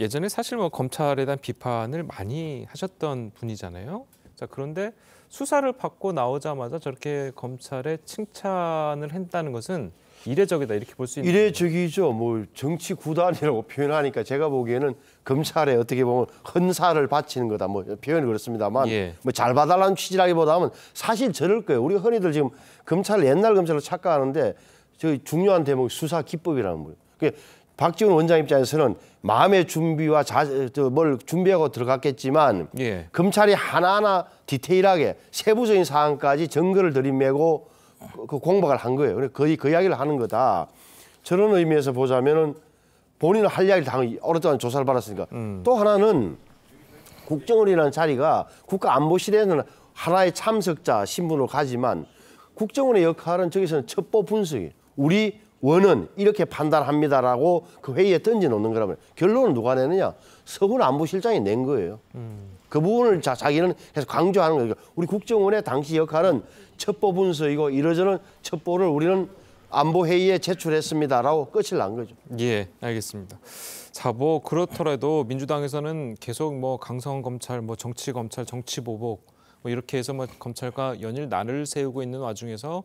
예전에 사실 뭐 검찰에 대한 비판을 많이 하셨던 분이잖아요. 자, 그런데 수사를 받고 나오자마자 저렇게 검찰에 칭찬을 했다는 것은 이례적이다 이렇게 볼 수 있는 이례적이죠. 뭐 정치 구단이라고 표현하니까 제가 보기에는 검찰에 어떻게 보면 헌사를 바치는 거다. 뭐 표현이 그렇습니다만 뭐 잘 봐달라는 취지라기보다는 사실 저럴 거예요. 우리 흔히들 지금 검찰을 옛날 검찰로 착각하는데 저 중요한 대목이 수사 기법이라는 거예요. 그러니까 박지원 원장 입장에서는 마음의 준비와 뭘 준비하고 들어갔겠지만 검찰이 하나하나 디테일하게 세부적인 사항까지 증거를 들이매고 그 공박을 한 거예요. 그래서 거의 그 이야기를 하는 거다. 저런 의미에서 보자면은 본인은 할 이야기를 당연히 오랫동안 조사를 받았으니까. 또 하나는 국정원이라는 자리가 국가안보실에는 하나의 참석자 신분으로 가지만 국정원의 역할은 저기서는 첩보 분석이 우리 원은 이렇게 판단합니다라고 그 회의에 던져놓는 거라면 결론은 누가 내느냐? 서훈 안보실장이 낸 거예요. 그 부분을 자기는 계속 강조하는 거예요. 우리 국정원의 당시 역할은 첩보 분석이고 이러저런 첩보를 우리는 안보회의에 제출했습니다라고 끝을 난 거죠. 예, 알겠습니다. 자, 뭐 그렇더라도 민주당에서는 계속 뭐 강성 검찰, 뭐 정치 검찰, 정치 보복 뭐 이렇게 해서 뭐 검찰과 연일 날을 세우고 있는 와중에서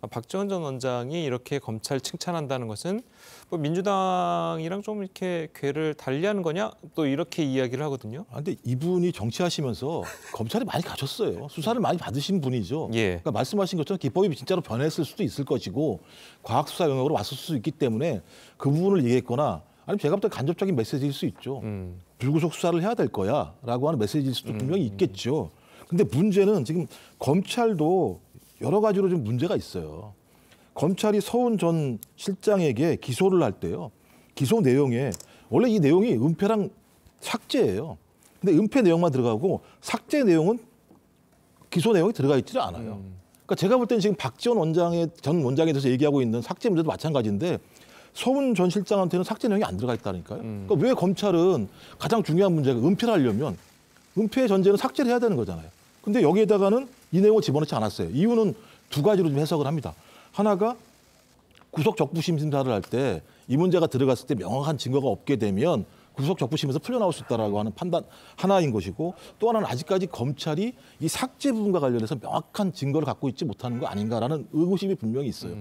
박지원 전 원장이 이렇게 검찰 칭찬한다는 것은 뭐 민주당이랑 좀 이렇게 궤를 달리하는 거냐 또 이렇게 이야기를 하거든요. 근데 이분이 정치하시면서 검찰이 많이 가셨어요. 수사를 많이 받으신 분이죠. 그러니까 말씀하신 것처럼 기법이 진짜로 변했을 수도 있을 것이고 과학 수사 영역으로 왔을 수 있기 때문에 그 부분을 얘기했거나 아니면 제가 볼 때 간접적인 메시지일 수 있죠. 불구속 수사를 해야 될 거야라고 하는 메시지일 수도 분명히 있겠죠. 근데 문제는 지금 검찰도 여러 가지로 좀 문제가 있어요. 검찰이 서훈 전 실장에게 기소를 할 때요. 기소 내용에 원래 이 내용이 은폐랑 삭제예요. 근데 은폐 내용만 들어가고 삭제 내용은 기소 내용이 들어가 있지 않아요. 그러니까 제가 볼 때는 지금 박지원 전 원장에 대해서 얘기하고 있는 삭제 문제도 마찬가지인데 서훈 전 실장한테는 삭제 내용이 안 들어가 있다니까요. 그러니까 왜 검찰은 가장 중요한 문제가 은폐를 하려면 은폐의 전제는 삭제를 해야 되는 거잖아요. 근데 여기에다가는 이 내용을 집어넣지 않았어요. 이유는 두 가지로 좀 해석을 합니다. 하나가 구속 적부심 심사를 할 때 이 문제가 들어갔을 때 명확한 증거가 없게 되면 구속 적부심에서 풀려나올 수 있다라고 하는 판단 하나인 것이고 또 하나는 아직까지 검찰이 이 삭제 부분과 관련해서 명확한 증거를 갖고 있지 못하는 거 아닌가라는 의구심이 분명히 있어요.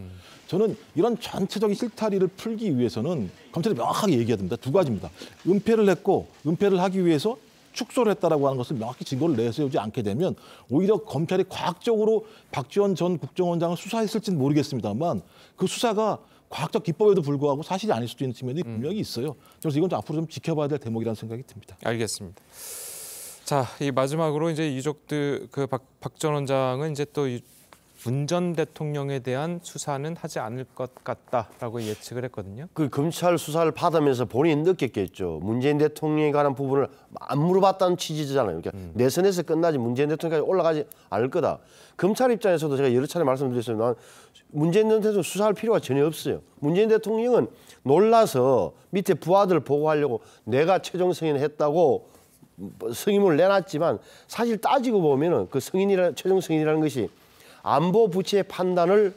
저는 이런 전체적인 실타리를 풀기 위해서는 검찰이 명확하게 얘기해야 됩니다. 두 가지입니다. 은폐를 했고 은폐를 하기 위해서 축소를 했다라고 하는 것을 명확히 증거를 내세우지 않게 되면 오히려 검찰이 과학적으로 박지원 전 국정원장을 수사했을지는 모르겠습니다만 그 수사가 과학적 기법에도 불구하고 사실이 아닐 수도 있는 측면이 분명히 있어요. 그래서 이건 좀 앞으로 좀 지켜봐야 될 대목이라는 생각이 듭니다. 알겠습니다. 자, 이 마지막으로 이제 유족들 박 전 원장은 이제 또 문 전 대통령에 대한 수사는 하지 않을 것 같다라고 예측을 했거든요. 그 검찰 수사를 받으면서 본인이 느꼈겠죠. 문재인 대통령에 관한 부분을 안 물어봤다는 취지잖아요. 그러니까 내선에서 끝나지 문재인 대통령까지 올라가지 않을 거다. 검찰 입장에서도 제가 여러 차례 말씀드렸습니다. 문재인 대통령 수사할 필요가 전혀 없어요. 문재인 대통령은 놀라서 밑에 부하들 보고하려고 내가 최종 승인했다고 승인을 내놨지만 사실 따지고 보면은 그 최종 승인이라는 것이 안보 부처의 판단을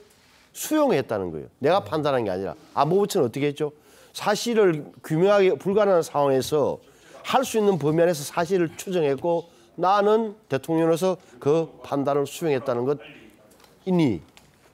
수용했다는 거예요. 내가 판단한 게 아니라 안보 부처는 어떻게 했죠? 사실을 규명하기 불가능한 상황에서 할 수 있는 범위 안에서 사실을 추정했고 나는 대통령으로서 그 판단을 수용했다는 것이니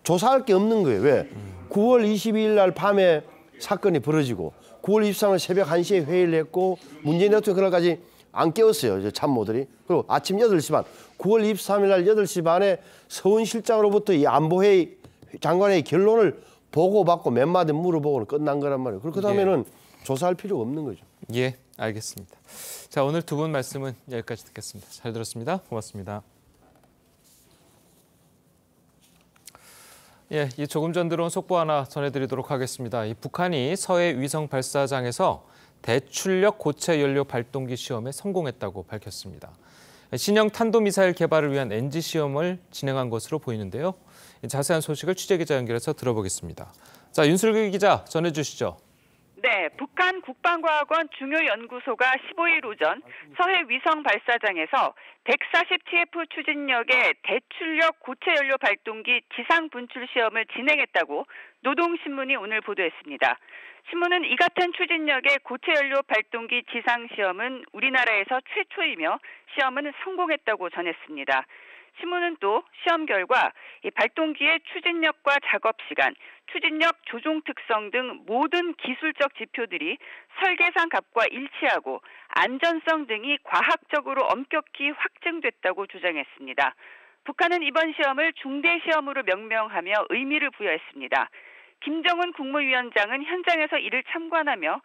조사할 게 없는 거예요. 왜? 9월 22일 날 밤에 사건이 벌어지고 9월 23일 새벽 1시에 회의를 했고 문재인 대통령 그날까지 안 깨웠어요. 참모들이. 그리고 아침 8시 반, 9월 23일 날 8시 반에 서훈 실장으로부터 이 안보회의 장관의 결론을 보고받고 몇 마디 물어보고는 끝난 거란 말이에요. 그렇게 하면은 조사할 필요가 없는 거죠. 예, 알겠습니다. 자, 오늘 두 분 말씀은 여기까지 듣겠습니다. 잘 들었습니다. 고맙습니다. 예, 이 조금 전 들어온 속보 하나 전해드리도록 하겠습니다. 이 북한이 서해 위성 발사장에서 대출력 고체 연료 발동기 시험에 성공했다고 밝혔습니다. 신형 탄도미사일 개발을 위한 NG 시험을 진행한 것으로 보이는데요. 자세한 소식을 취재기자 연결해서 들어보겠습니다. 자, 윤슬기 기자 전해주시죠. 네, 북한 국방과학원 중요연구소가 15일 오전 서해 위성 발사장에서 140TF 추진력의 대출력 고체 연료 발동기 지상 분출 시험을 진행했다고 노동신문이 오늘 보도했습니다. 신문은 이 같은 추진력의 고체 연료 발동기 지상 시험은 우리나라에서 최초이며 시험은 성공했다고 전했습니다. 신문은 또 시험 결과 이 발동기의 추진력과 작업 시간, 추진력 조종 특성 등 모든 기술적 지표들이 설계상 값과 일치하고 안전성 등이 과학적으로 엄격히 확증됐다고 주장했습니다. 북한은 이번 시험을 중대 시험으로 명명하며 의미를 부여했습니다. 김정은 국무위원장은 현장에서 이를 참관하며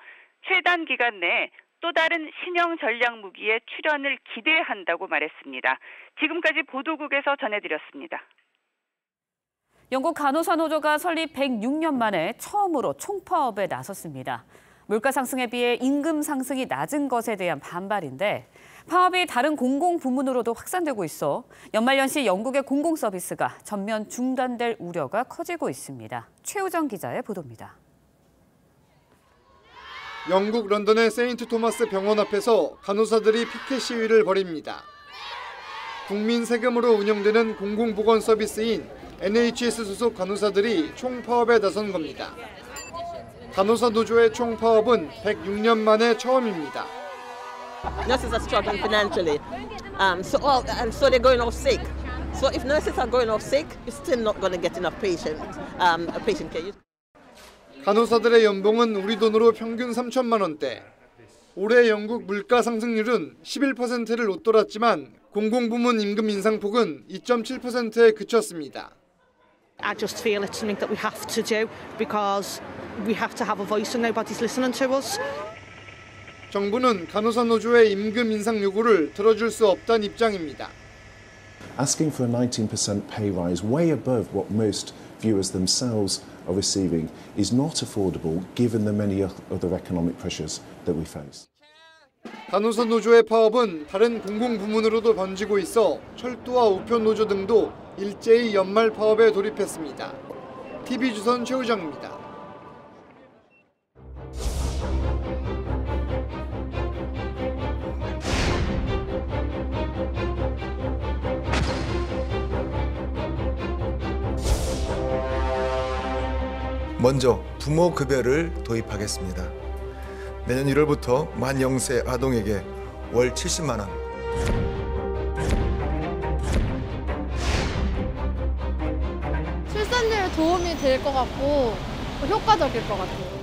최단 기간 내에 또 다른 신형 전략 무기의 출현을 기대한다고 말했습니다. 지금까지 보도국에서 전해드렸습니다. 영국 간호사 노조가 설립 106년 만에 처음으로 총파업에 나섰습니다. 물가 상승에 비해 임금 상승이 낮은 것에 대한 반발인데 파업이 다른 공공부문으로도 확산되고 있어 연말연시 영국의 공공서비스가 전면 중단될 우려가 커지고 있습니다. 최우정 기자의 보도입니다. 영국 런던의 세인트 토마스 병원 앞에서 간호사들이 피켓 시위를 벌입니다. 국민 세금으로 운영되는 공공보건 서비스인 NHS 소속 간호사들이 총파업에 나선 겁니다. 간호사 노조의 총파업은 106년 만에 처음입니다. Nurses are struggling financially, so they're going off sick. So if nurses are going off sick, you're still not going to get enough patient care. 간호사들의 연봉은 우리 돈으로 평균 3천만 원대. 올해 영국 물가 상승률은 11%를 웃돌았지만 공공부문 임금 인상폭은 2.7%에 그쳤습니다. I just feel it's something that we have to do because we have to have a voice and nobody's listening to us. 정부는 간호사 노조의 임금 인상 요구를 들어줄 수 없다는 입장입니다. Asking for a 19% pay rise way above what most viewers themselves are receiving is not affordable given the many other economic pressures that we face. 간호사 노조의 파업은 다른 공공부문으로도 번지고 있어 철도와 우편 노조 등도 일제히 연말 파업에 돌입했습니다. TV조선 최우정입니다. 먼저 부모 급여를 도입하겠습니다. 내년 1월부터 만 0세 아동에게 월 70만 원. 출산율 도움이 될 것 같고 효과적일 것 같아요.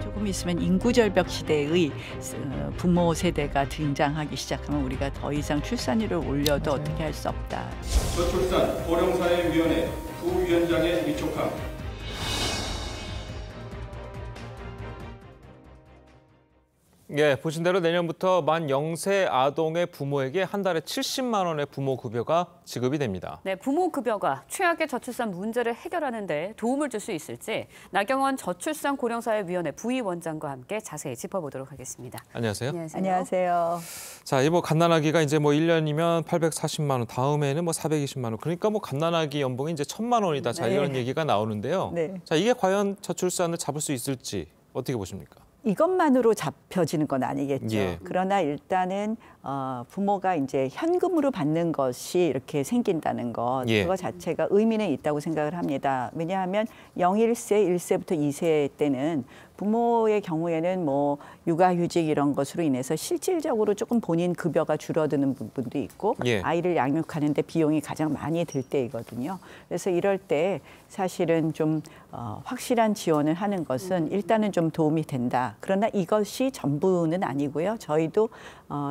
조금 있으면 인구절벽 시대의 부모 세대가 등장하기 시작하면 우리가 더 이상 출산율을 올려도 어떻게 할 수 없다. 저출산 고령사회위원회 부위원장의 위촉함. 예, 보신 대로 내년부터 만 0세 아동의 부모에게 한 달에 70만 원의 부모 급여가 지급이 됩니다. 네, 부모 급여가 최악의 저출산 문제를 해결하는 데 도움을 줄 수 있을지 나경원 저출산 고령사회위원회 부위원장과 함께 자세히 짚어보도록 하겠습니다. 안녕하세요. 안녕하세요. 자, 이 갓난아기가 이제 1년이면 840만 원, 다음에는 420만 원. 그러니까 갓난아기 연봉이 이제 1,000만 원이다. 자, 이런 얘기가 나오는데요. 네. 자, 이게 과연 저출산을 잡을 수 있을지 어떻게 보십니까? 이것만으로 잡혀지는 건 아니겠죠. 예. 그러나 일단은 부모가 이제 현금으로 받는 것이 이렇게 생긴다는 것, 예. 그거 자체가 의미는 있다고 생각을 합니다. 왜냐하면 0-1세, 1세부터 2세 때는 부모의 경우에는 육아휴직 이런 것으로 인해서 실질적으로 조금 본인 급여가 줄어드는 부분도 있고 예. 아이를 양육하는 데 비용이 가장 많이 들 때이거든요. 그래서 이럴 때 사실은 좀 확실한 지원을 하는 것은 일단은 좀 도움이 된다. 그러나 이것이 전부는 아니고요. 저희도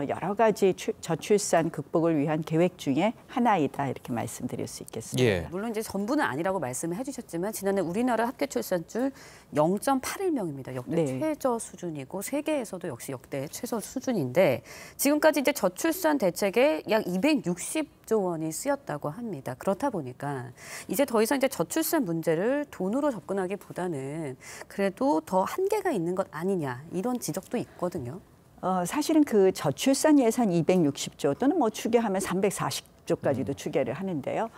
여러 가지 저출산 극복을 위한 계획 중에 하나이다 이렇게 말씀드릴 수 있겠습니다. 예. 물론 이제 전부는 아니라고 말씀을 해주셨지만 지난해 우리나라 합계 출산율 0.81명입니다. 역대 네. 최저 수준이고 세계에서도 역시 역대 최저 수준인데 지금까지 이제 저출산 대책에 약 260조 원이 쓰였다고 합니다. 그렇다 보니까 이제 더 이상 이제 저출산 문제를 돈으로 접근하기보다는 그래도 더 한계가 있는 것 아니냐 이런 지적도 있거든요. 사실은 그 저출산 예산 260조 또는 추계하면 340조까지도 추계를 하는데요.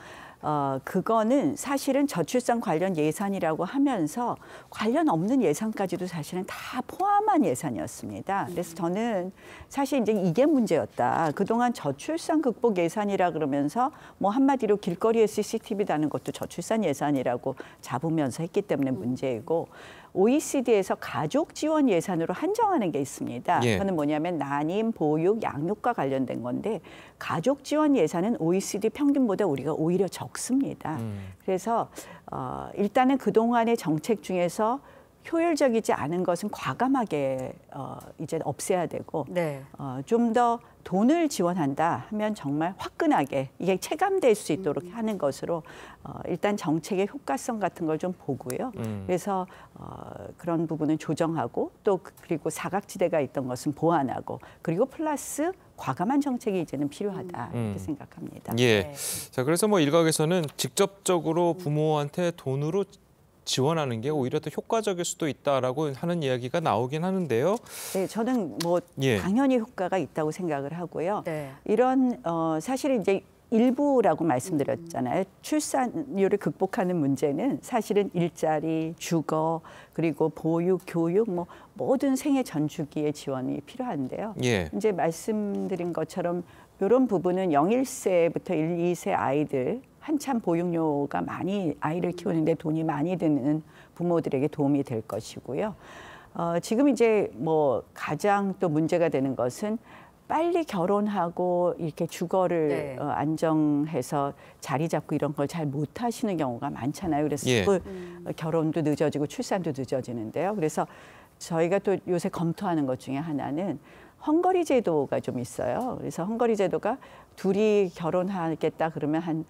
그거는 사실은 저출산 관련 예산이라고 하면서 관련 없는 예산까지도 사실은 다 포함한 예산이었습니다. 그래서 저는 사실 이제 이게 문제였다. 그동안 저출산 극복 예산이라 그러면서 뭐 한마디로 길거리에 CCTV 다는 것도 저출산 예산이라고 잡으면서 했기 때문에 문제이고, OECD에서 가족 지원 예산으로 한정하는 게 있습니다. 예. 그거는 뭐냐면 난임, 보육, 양육과 관련된 건데 가족 지원 예산은 OECD 평균보다 우리가 오히려 적습니다. 그래서 일단은 그동안의 정책 중에서 효율적이지 않은 것은 과감하게 이제 없애야 되고 네. 좀 더 돈을 지원한다 하면 정말 화끈하게 이게 체감될 수 있도록 하는 것으로 일단 정책의 효과성 같은 걸 좀 보고요. 그래서 그런 부분은 조정하고 또 그리고 사각지대가 있던 것은 보완하고 그리고 플러스 과감한 정책이 이제는 필요하다 이렇게 생각합니다. 예. 네. 자, 그래서 뭐 일각에서는 직접적으로 부모한테 돈으로 지원하는 게 오히려 더 효과적일 수도 있다라고 하는 이야기가 나오긴 하는데요. 네, 저는 뭐 예. 당연히 효과가 있다고 생각을 하고요. 네. 이런 사실은 이제 일부라고 말씀드렸잖아요. 출산율을 극복하는 문제는 사실은 일자리, 주거, 그리고 보육, 교육, 뭐 모든 생애 전 주기의 지원이 필요한데요. 예. 이제 말씀드린 것처럼 이런 부분은 0~1세부터 1~2세 아이들 한참 보육료가 많이 아이를 키우는데 돈이 많이 드는 부모들에게 도움이 될 것이고요. 지금 이제 뭐 가장 또 문제가 되는 것은 빨리 결혼하고 이렇게 주거를 네. 안정해서 자리 잡고 이런 걸 잘 못하시는 경우가 많잖아요. 그래서 예. 결혼도 늦어지고 출산도 늦어지는데요. 그래서 저희가 또 요새 검토하는 것 중에 하나는 헝거리 제도가 좀 있어요. 그래서 헝거리 제도가 둘이 결혼하겠다 그러면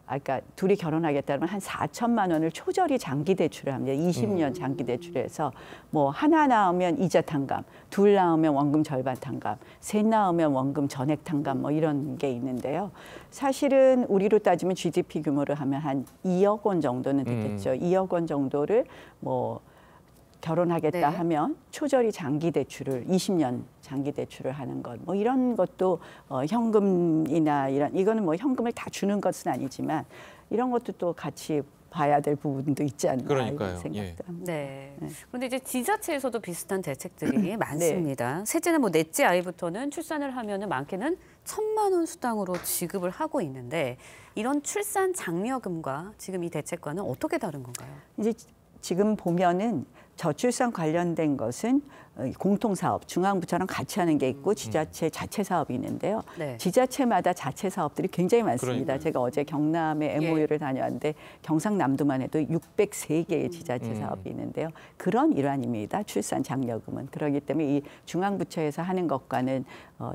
그러니까 둘이 결혼하겠다 그러면 한 4천만 원을 초절이 장기 대출을 합니다. 20년 장기 대출해서 뭐 하나 낳으면 이자 탕감, 둘 낳으면 원금 절반 탕감, 셋 낳으면 원금 전액 탕감 뭐 이런 게 있는데요. 사실은 우리로 따지면 GDP 규모를 하면 한 2억 원 정도는 되겠죠. 2억 원 정도를 뭐 결혼하겠다 네. 하면 초절이 장기 대출을 20년 장기 대출을 하는 것, 뭐 이런 것도 현금이나 이거는 뭐 현금을 다 주는 것은 아니지만 이런 것도 또 같이 봐야 될 부분도 있지 않나 그러니까요. 이런 생각도 예. 합니다. 네. 그런데 이제 지자체에서도 비슷한 대책들이 많습니다. 셋째나 뭐 넷째 아이부터는 출산을 하면은 많게는 1,000만 원 수당으로 지급을 하고 있는데 이런 출산 장려금과 지금 이 대책과는 어떻게 다른 건가요? 이제 지금 보면은 저출산 관련된 것은 공통사업, 중앙부처랑 같이 하는 게 있고 지자체 자체 사업이 있는데요. 네. 지자체마다 자체 사업들이 굉장히 많습니다. 그러니까요. 제가 어제 경남에 MOU를 다녀왔는데 경상남도만 해도 603개의 지자체 사업이 있는데요. 그런 일환입니다. 출산 장려금은. 그렇기 때문에 이 중앙부처에서 하는 것과는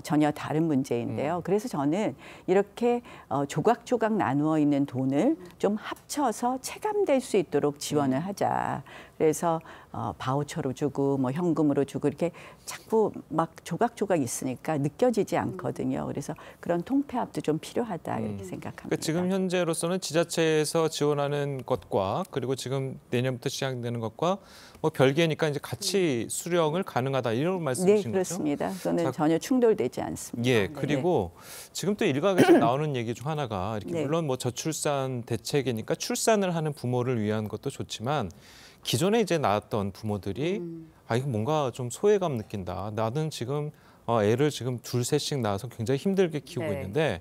전혀 다른 문제인데요. 그래서 저는 이렇게 조각조각 나누어 있는 돈을 좀 합쳐서 체감될 수 있도록 지원을 하자. 그래서 바우처로 주고 뭐 현금으로 주고 이렇게 자꾸 막 조각조각 있으니까 느껴지지 않거든요. 그래서 그런 통폐합도 좀 필요하다 이렇게 생각합니다. 그러니까 지금 현재로서는 지자체에서 지원하는 것과 그리고 지금 내년부터 시작되는 것과 뭐 별개니까 이제 같이 수령을 가능하다 이런 말씀이신 네, 거죠? 그렇습니다. 그거는 자, 전혀 충돌되지 않습니다. 예, 그리고 지금 또 일각에서 나오는 얘기 중 하나가 이렇게 네. 물론 뭐 저출산 대책이니까 출산을 하는 부모를 위한 것도 좋지만 기존에 이제 낳았던 부모들이 이거 뭔가 좀 소외감 느낀다. 나는 지금 애를 지금 둘, 셋씩 낳아서 굉장히 힘들게 키우고 네. 있는데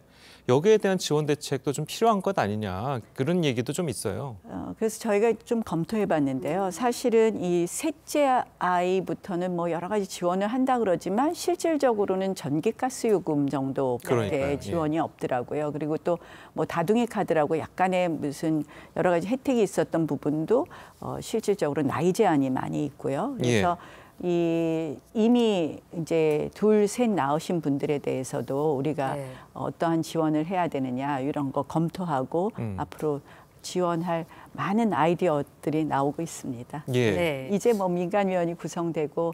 여기에 대한 지원 대책도 좀 필요한 것 아니냐 그런 얘기도 좀 있어요. 그래서 저희가 좀 검토해봤는데요. 사실은 이 셋째 아이부터는 뭐 여러 가지 지원을 한다 그러지만 실질적으로는 전기가스 요금 정도밖에 그러니까요. 지원이 없더라고요. 그리고 또 뭐 다둥이 카드라고 약간의 무슨 여러 가지 혜택이 있었던 부분도 실질적으로 나이 제한이 많이 있고요. 그래서 이미 이제 둘, 셋 낳으신 분들에 대해서도 우리가 어떠한 지원을 해야 되느냐 이런 거 검토하고 앞으로 지원할 많은 아이디어들이 나오고 있습니다. 예. 네. 이제 뭐 민간위원이 구성되고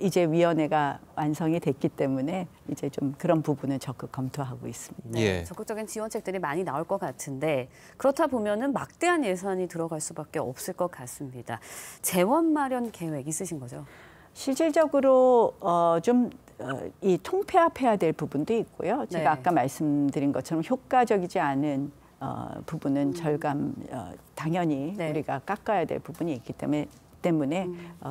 이제 위원회가 완성이 됐기 때문에 이제 좀 그런 부분을 적극 검토하고 있습니다. 네, 적극적인 지원책들이 많이 나올 것 같은데 그렇다 보면은 막대한 예산이 들어갈 수밖에 없을 것 같습니다. 재원 마련 계획 있으신 거죠? 실질적으로 좀 이 통폐합해야 될 부분도 있고요. 제가 네. 아까 말씀드린 것처럼 효과적이지 않은 부분은 절감 당연히 우리가 깎아야 될 부분이 있기 때문에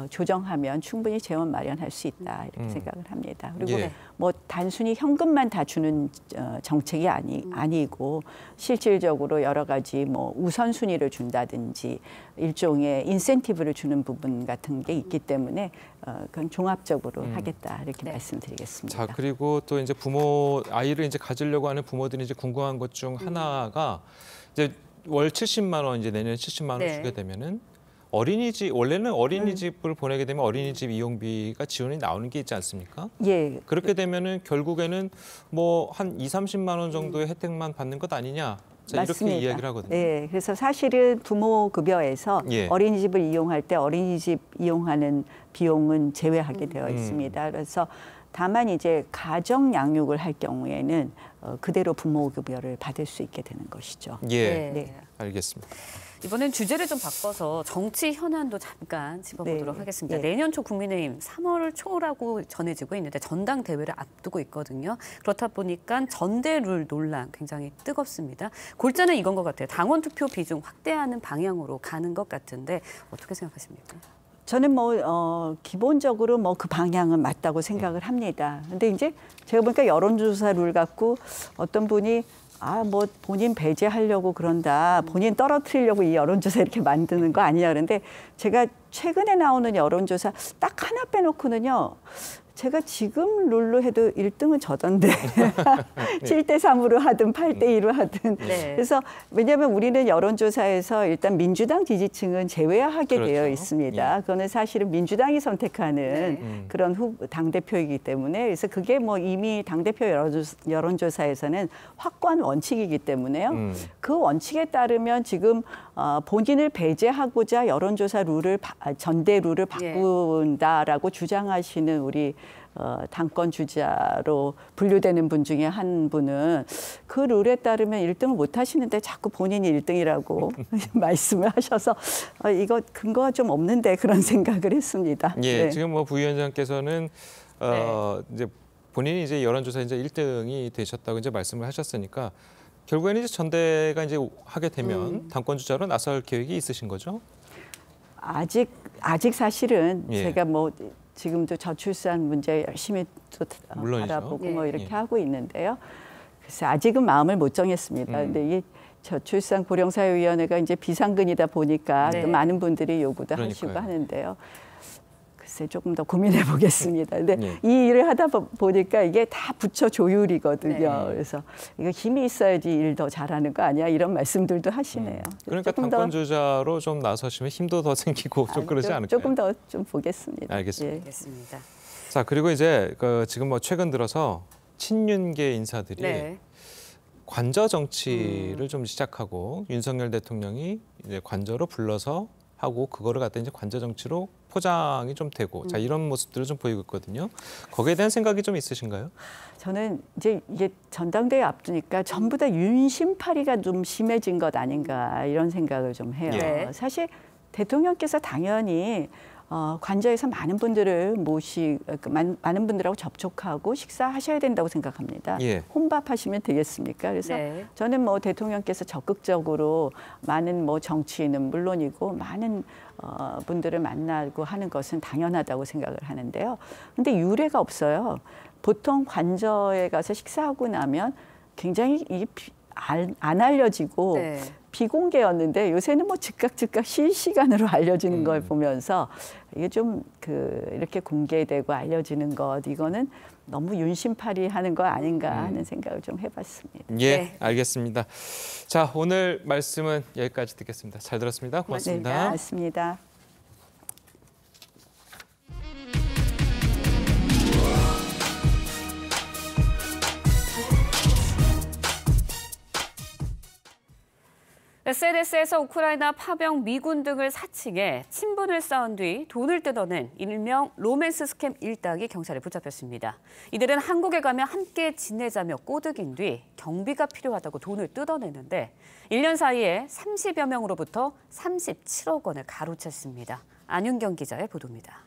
조정하면 충분히 재원 마련할 수 있다 이렇게 생각을 합니다. 그리고 뭐 단순히 현금만 다 주는 정책이 아니고 실질적으로 여러 가지 뭐 우선순위를 준다든지 일종의 인센티브를 주는 부분 같은 게 있기 때문에 그건 종합적으로 하겠다 이렇게 말씀드리겠습니다. 자, 그리고 또 이제 아이를 이제 가지려고 하는 부모들이 이제 궁금한 것 중 하나가 이제 월 70만 원 이제 내년에 70만 원 주게 되면은 원래는 어린이집을 보내게 되면 어린이집 이용비가 지원이 나오는 게 있지 않습니까? 예. 그렇게 되면은 결국에는 뭐 한 20-30만 원 정도의 혜택만 받는 것 아니냐? 자, 맞습니다. 이렇게 이야기를 하거든요. 네, 그래서 사실은 부모 급여에서 어린이집을 이용할 때 어린이집 이용하는 비용은 제외하게 되어 있습니다. 그래서 다만 이제 가정 양육을 할 경우에는 그대로 부모 급여를 받을 수 있게 되는 것이죠. 네. 알겠습니다. 이번엔 주제를 좀 바꿔서 정치 현안도 잠깐 짚어보도록 하겠습니다. 내년 초 국민의힘 3월 초라고 전해지고 있는데 전당대회를 앞두고 있거든요. 그렇다 보니까 전대룰 논란 굉장히 뜨겁습니다. 골자는 이건 것 같아요. 당원 투표 비중 확대하는 방향으로 가는 것 같은데 어떻게 생각하십니까? 저는 기본적으로 그 방향은 맞다고 생각을 합니다. 근데 이제 제가 보니까 여론조사 룰 갖고 어떤 분이 본인 배제하려고 그런다. 본인 떨어뜨리려고 이 여론조사 이렇게 만드는 거 아니냐 그런데 제가 최근에 나오는 여론조사 딱 하나 빼놓고는요. 제가 지금 룰로 해도 1등은 저던데 7대3으로 하든 8대2로 하든 그래서 왜냐하면 우리는 여론조사에서 일단 민주당 지지층은 제외하게 되어 있습니다. 그거는 사실은 민주당이 선택하는 그런 당대표이기 때문에 그래서 그게 이미 당대표 여론조사에서는 확고한 원칙이기 때문에요. 그 원칙에 따르면 지금 본인을 배제하고자 여론조사 룰을 전대 룰을 바꾼다라고 주장하시는 우리 당권 주자로 분류되는 분 중에 한 분은 그 룰에 따르면 1등을 못 하시는데 자꾸 본인이 1등이라고 말씀을 하셔서 이거 근거가 좀 없는데 그런 생각을 했습니다. 지금 부위원장께서는 이제 본인이 이제 여론조사 이제 1등이 되셨다고 이제 말씀을 하셨으니까 결국에는 이제 전대가 이제 하게 되면 당권 주자로 나설 계획이 있으신 거죠? 아직 사실은 제가 지금도 저출산 문제 열심히 또 알아보고 이렇게 하고 있는데요. 그래서 아직은 마음을 못 정했습니다. 근데 이게 저출산 고령사회위원회가 이제 비상근이다 보니까 또 많은 분들이 요구도 하시고 하는데요. 글쎄 조금 더 고민해 보겠습니다. 근데 이 일을 하다 보니까 이게 다 부처 조율이거든요. 그래서 이거 힘이 있어야지 일 더 잘하는 거 아니야? 이런 말씀들도 하시네요. 그러니까 당권 주자로 좀 나서시면 힘도 더 생기고 좀 그러지 않을까요? 조금 더 좀 보겠습니다. 알겠습니다. 자, 그리고 이제 지금 최근 들어서 친윤계 인사들이 관저 정치를 좀 시작하고 윤석열 대통령이 이제 관저로 불러서 하고 그거를 갖다 이제 관저 정치로 포장이 좀 되고 자 이런 모습들을 좀 보이고 있거든요. 거기에 대한 생각이 좀 있으신가요? 저는 이제 이게 전당대회 앞두니까 전부 다 윤심파리가 좀 심해진 것 아닌가 이런 생각을 좀 해요. 사실 대통령께서 당연히 관저에서 많은 분들을 많은 분들하고 접촉하고 식사하셔야 된다고 생각합니다. 혼밥하시면 되겠습니까? 그래서 저는 대통령께서 적극적으로 많은 정치인은 물론이고 많은 분들을 만나고 하는 것은 당연하다고 생각을 하는데요. 근데 유례가 없어요. 보통 관저에 가서 식사하고 나면 굉장히 안 알려지고 비공개였는데 요새는 즉각 실시간으로 알려지는 걸 보면서 이게 좀 이렇게 공개되고 알려지는 것 이거는 너무 윤심파리 하는 거 아닌가 하는 생각을 좀 해봤습니다. 알겠습니다. 자, 오늘 말씀은 여기까지 듣겠습니다. 잘 들었습니다. 고맙습니다. 네, 고맙습니다. SNS에서 우크라이나 파병 미군 등을 사칭해 친분을 쌓은 뒤 돈을 뜯어낸 일명 로맨스 스캠 일당이 경찰에 붙잡혔습니다. 이들은 한국에 가면 함께 지내자며 꼬드긴 뒤 경비가 필요하다고 돈을 뜯어내는데 1년 사이에 30여 명으로부터 37억 원을 가로챘습니다. 안윤경 기자의 보도입니다.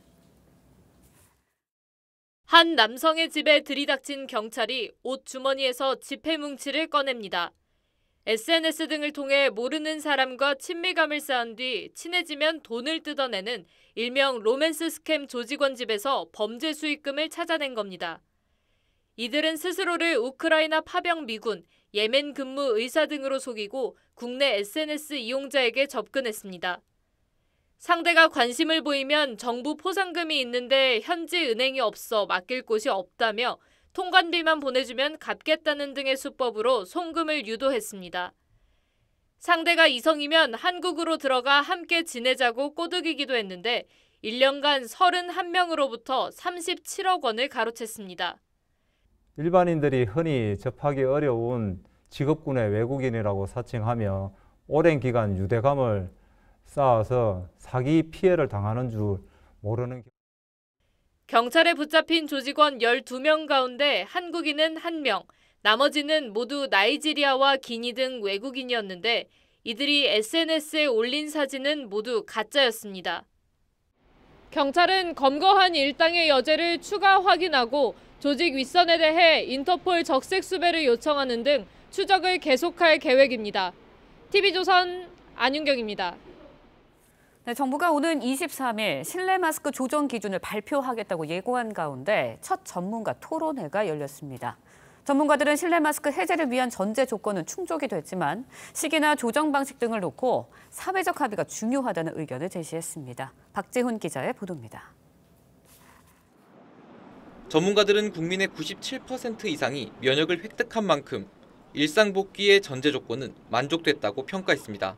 한 남성의 집에 들이닥친 경찰이 옷 주머니에서 지폐 뭉치를 꺼냅니다. SNS 등을 통해 모르는 사람과 친밀감을 쌓은 뒤 친해지면 돈을 뜯어내는 일명 로맨스 스캠 조직원 집에서 범죄 수익금을 찾아낸 겁니다. 이들은 스스로를 우크라이나 파병 미군, 예멘 근무 의사 등으로 속이고 국내 SNS 이용자에게 접근했습니다. 상대가 관심을 보이면 정부 포상금이 있는데 현지 은행이 없어 맡길 곳이 없다며 통관비만 보내주면 갚겠다는 등의 수법으로 송금을 유도했습니다. 상대가 이성이면 한국으로 들어가 함께 지내자고 꼬드기기도 했는데 1년간 31명으로부터 37억 원을 가로챘습니다. 일반인들이 흔히 접하기 어려운 직업군의 외국인이라고 사칭하며 오랜 기간 유대감을 쌓아서 사기 피해를 당하는 줄 모르는 경찰에 붙잡힌 조직원 12명 가운데 한국인은 1명, 나머지는 모두 나이지리아와 기니 등 외국인이었는데 이들이 SNS에 올린 사진은 모두 가짜였습니다. 경찰은 검거한 일당의 여죄를 추가 확인하고 조직 윗선에 대해 인터폴 적색 수배를 요청하는 등 추적을 계속할 계획입니다. TV조선 안윤경입니다. 네, 정부가 오는 23일 실내 마스크 조정 기준을 발표하겠다고 예고한 가운데 첫 전문가 토론회가 열렸습니다. 전문가들은 실내 마스크 해제를 위한 전제 조건은 충족이 됐지만 시기나 조정 방식 등을 놓고 사회적 합의가 중요하다는 의견을 제시했습니다. 박재훈 기자의 보도입니다. 전문가들은 국민의 97% 이상이 면역을 획득한 만큼 일상 복귀의 전제 조건은 만족됐다고 평가했습니다.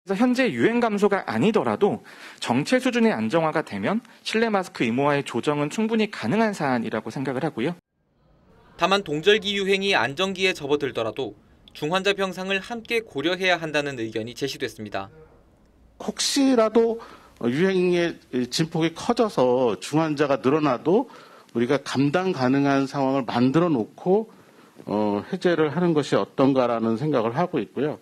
그래서 현재 유행 감소가 아니더라도 정체 수준의 안정화가 되면 실내 마스크 의무화의 조정은 충분히 가능한 사안이라고 생각을 하고요. 다만 동절기 유행이 안정기에 접어들더라도 중환자 병상을 함께 고려해야 한다는 의견이 제시됐습니다. 혹시라도 유행의 진폭이 커져서 중환자가 늘어나도 우리가 감당 가능한 상황을 만들어 놓고 해제를 하는 것이 어떤가라는 생각을 하고 있고요.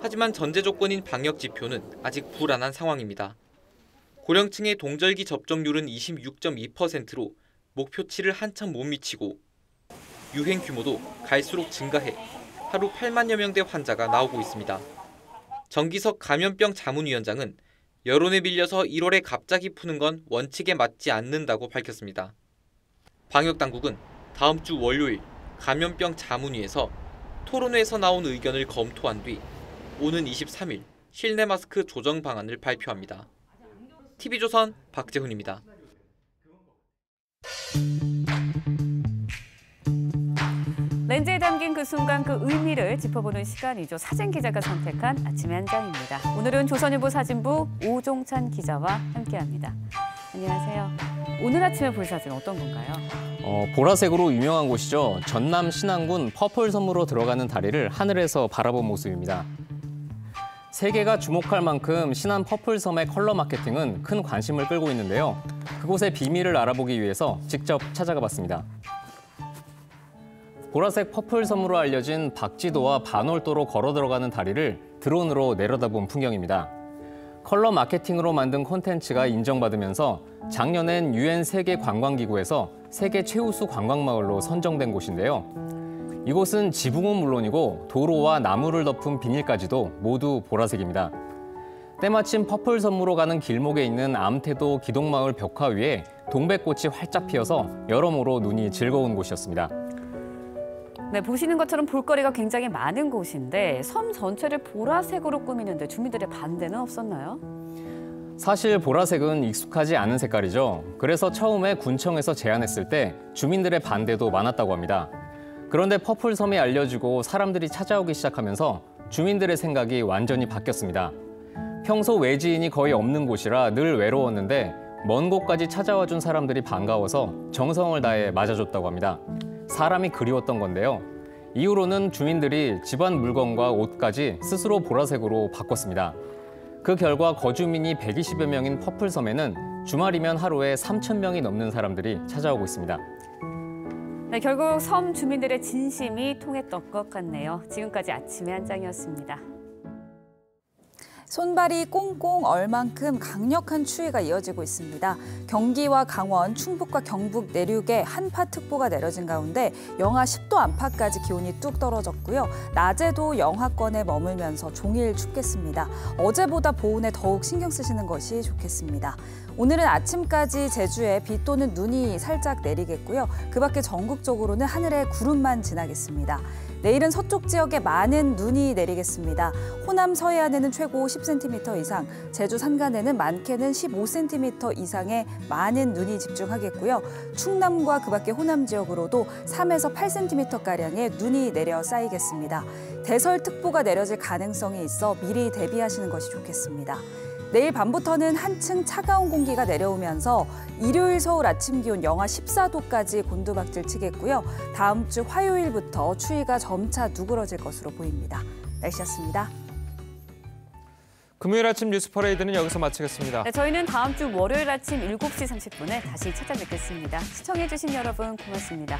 하지만 전제 조건인 방역 지표는 아직 불안한 상황입니다. 고령층의 동절기 접종률은 26.2%로 목표치를 한참 못 미치고 유행 규모도 갈수록 증가해 하루 8만여 명대 환자가 나오고 있습니다. 정기석 감염병 자문위원장은 여론에 밀려서 1월에 갑자기 푸는 건 원칙에 맞지 않는다고 밝혔습니다. 방역당국은 다음 주 월요일 감염병 자문위에서 토론회에서 나온 의견을 검토한 뒤 오는 23일 실내 마스크 조정 방안을 발표합니다. TV조선 박재훈입니다. 렌즈에 담긴 그 순간 그 의미를 짚어보는 시간이죠. 사진 기자가 선택한 아침의 한 장입니다. 오늘은 조선일보 사진부 오종찬 기자와 함께합니다. 안녕하세요. 오늘 아침에 볼 사진 어떤 건가요? 보라색으로 유명한 곳이죠. 전남 신안군 퍼플섬으로 들어가는 다리를 하늘에서 바라본 모습입니다. 세계가 주목할 만큼 신안 퍼플섬의 컬러 마케팅은 큰 관심을 끌고 있는데요. 그곳의 비밀을 알아보기 위해서 직접 찾아가 봤습니다. 보라색 퍼플섬으로 알려진 박지도와 반월도로 걸어 들어가는 다리를 드론으로 내려다본 풍경입니다. 컬러 마케팅으로 만든 콘텐츠가 인정받으면서 작년엔 UN 세계관광기구에서 세계 최우수 관광마을로 선정된 곳인데요. 이곳은 지붕은 물론이고 도로와 나무를 덮은 비닐까지도 모두 보라색입니다. 때마침 퍼플섬으로 가는 길목에 있는 암태도 기동마을 벽화 위에 동백꽃이 활짝 피어서 여러모로 눈이 즐거운 곳이었습니다. 네, 보시는 것처럼 볼거리가 굉장히 많은 곳인데 섬 전체를 보라색으로 꾸미는데 주민들의 반대는 없었나요? 사실 보라색은 익숙하지 않은 색깔이죠. 그래서 처음에 군청에서 제안했을 때 주민들의 반대도 많았다고 합니다. 그런데 퍼플섬이 알려지고 사람들이 찾아오기 시작하면서 주민들의 생각이 완전히 바뀌었습니다. 평소 외지인이 거의 없는 곳이라 늘 외로웠는데 먼 곳까지 찾아와 준 사람들이 반가워서 정성을 다해 맞아줬다고 합니다. 사람이 그리웠던 건데요. 이후로는 주민들이 집안 물건과 옷까지 스스로 보라색으로 바꿨습니다. 그 결과 거주민이 120여 명인 퍼플섬에는 주말이면 하루에 3,000명이 넘는 사람들이 찾아오고 있습니다. 네, 결국 섬 주민들의 진심이 통했던 것 같네요. 지금까지 아침의 한 장이었습니다. 손발이 꽁꽁 얼 만큼 강력한 추위가 이어지고 있습니다. 경기와 강원, 충북과 경북 내륙에 한파특보가 내려진 가운데 영하 10도 안팎까지 기온이 뚝 떨어졌고요. 낮에도 영하권에 머물면서 종일 춥겠습니다. 어제보다 보온에 더욱 신경 쓰시는 것이 좋겠습니다. 오늘은 아침까지 제주에 비 또는 눈이 살짝 내리겠고요. 그 밖에 전국적으로는 하늘에 구름만 지나겠습니다. 내일은 서쪽 지역에 많은 눈이 내리겠습니다. 호남 서해안에는 최고 10cm 이상, 제주 산간에는 많게는 15cm 이상의 많은 눈이 집중하겠고요. 충남과 그 밖의 호남 지역으로도 3에서 8cm가량의 눈이 내려 쌓이겠습니다. 대설특보가 내려질 가능성이 있어 미리 대비하시는 것이 좋겠습니다. 내일 밤부터는 한층 차가운 공기가 내려오면서 일요일 서울 아침 기온 영하 14도까지 곤두박질 치겠고요. 다음 주 화요일부터 추위가 점차 누그러질 것으로 보입니다. 날씨였습니다. 금요일 아침 뉴스 퍼레이드는 여기서 마치겠습니다. 네, 저희는 다음 주 월요일 아침 7시 30분에 다시 찾아뵙겠습니다. 시청해주신 여러분 고맙습니다.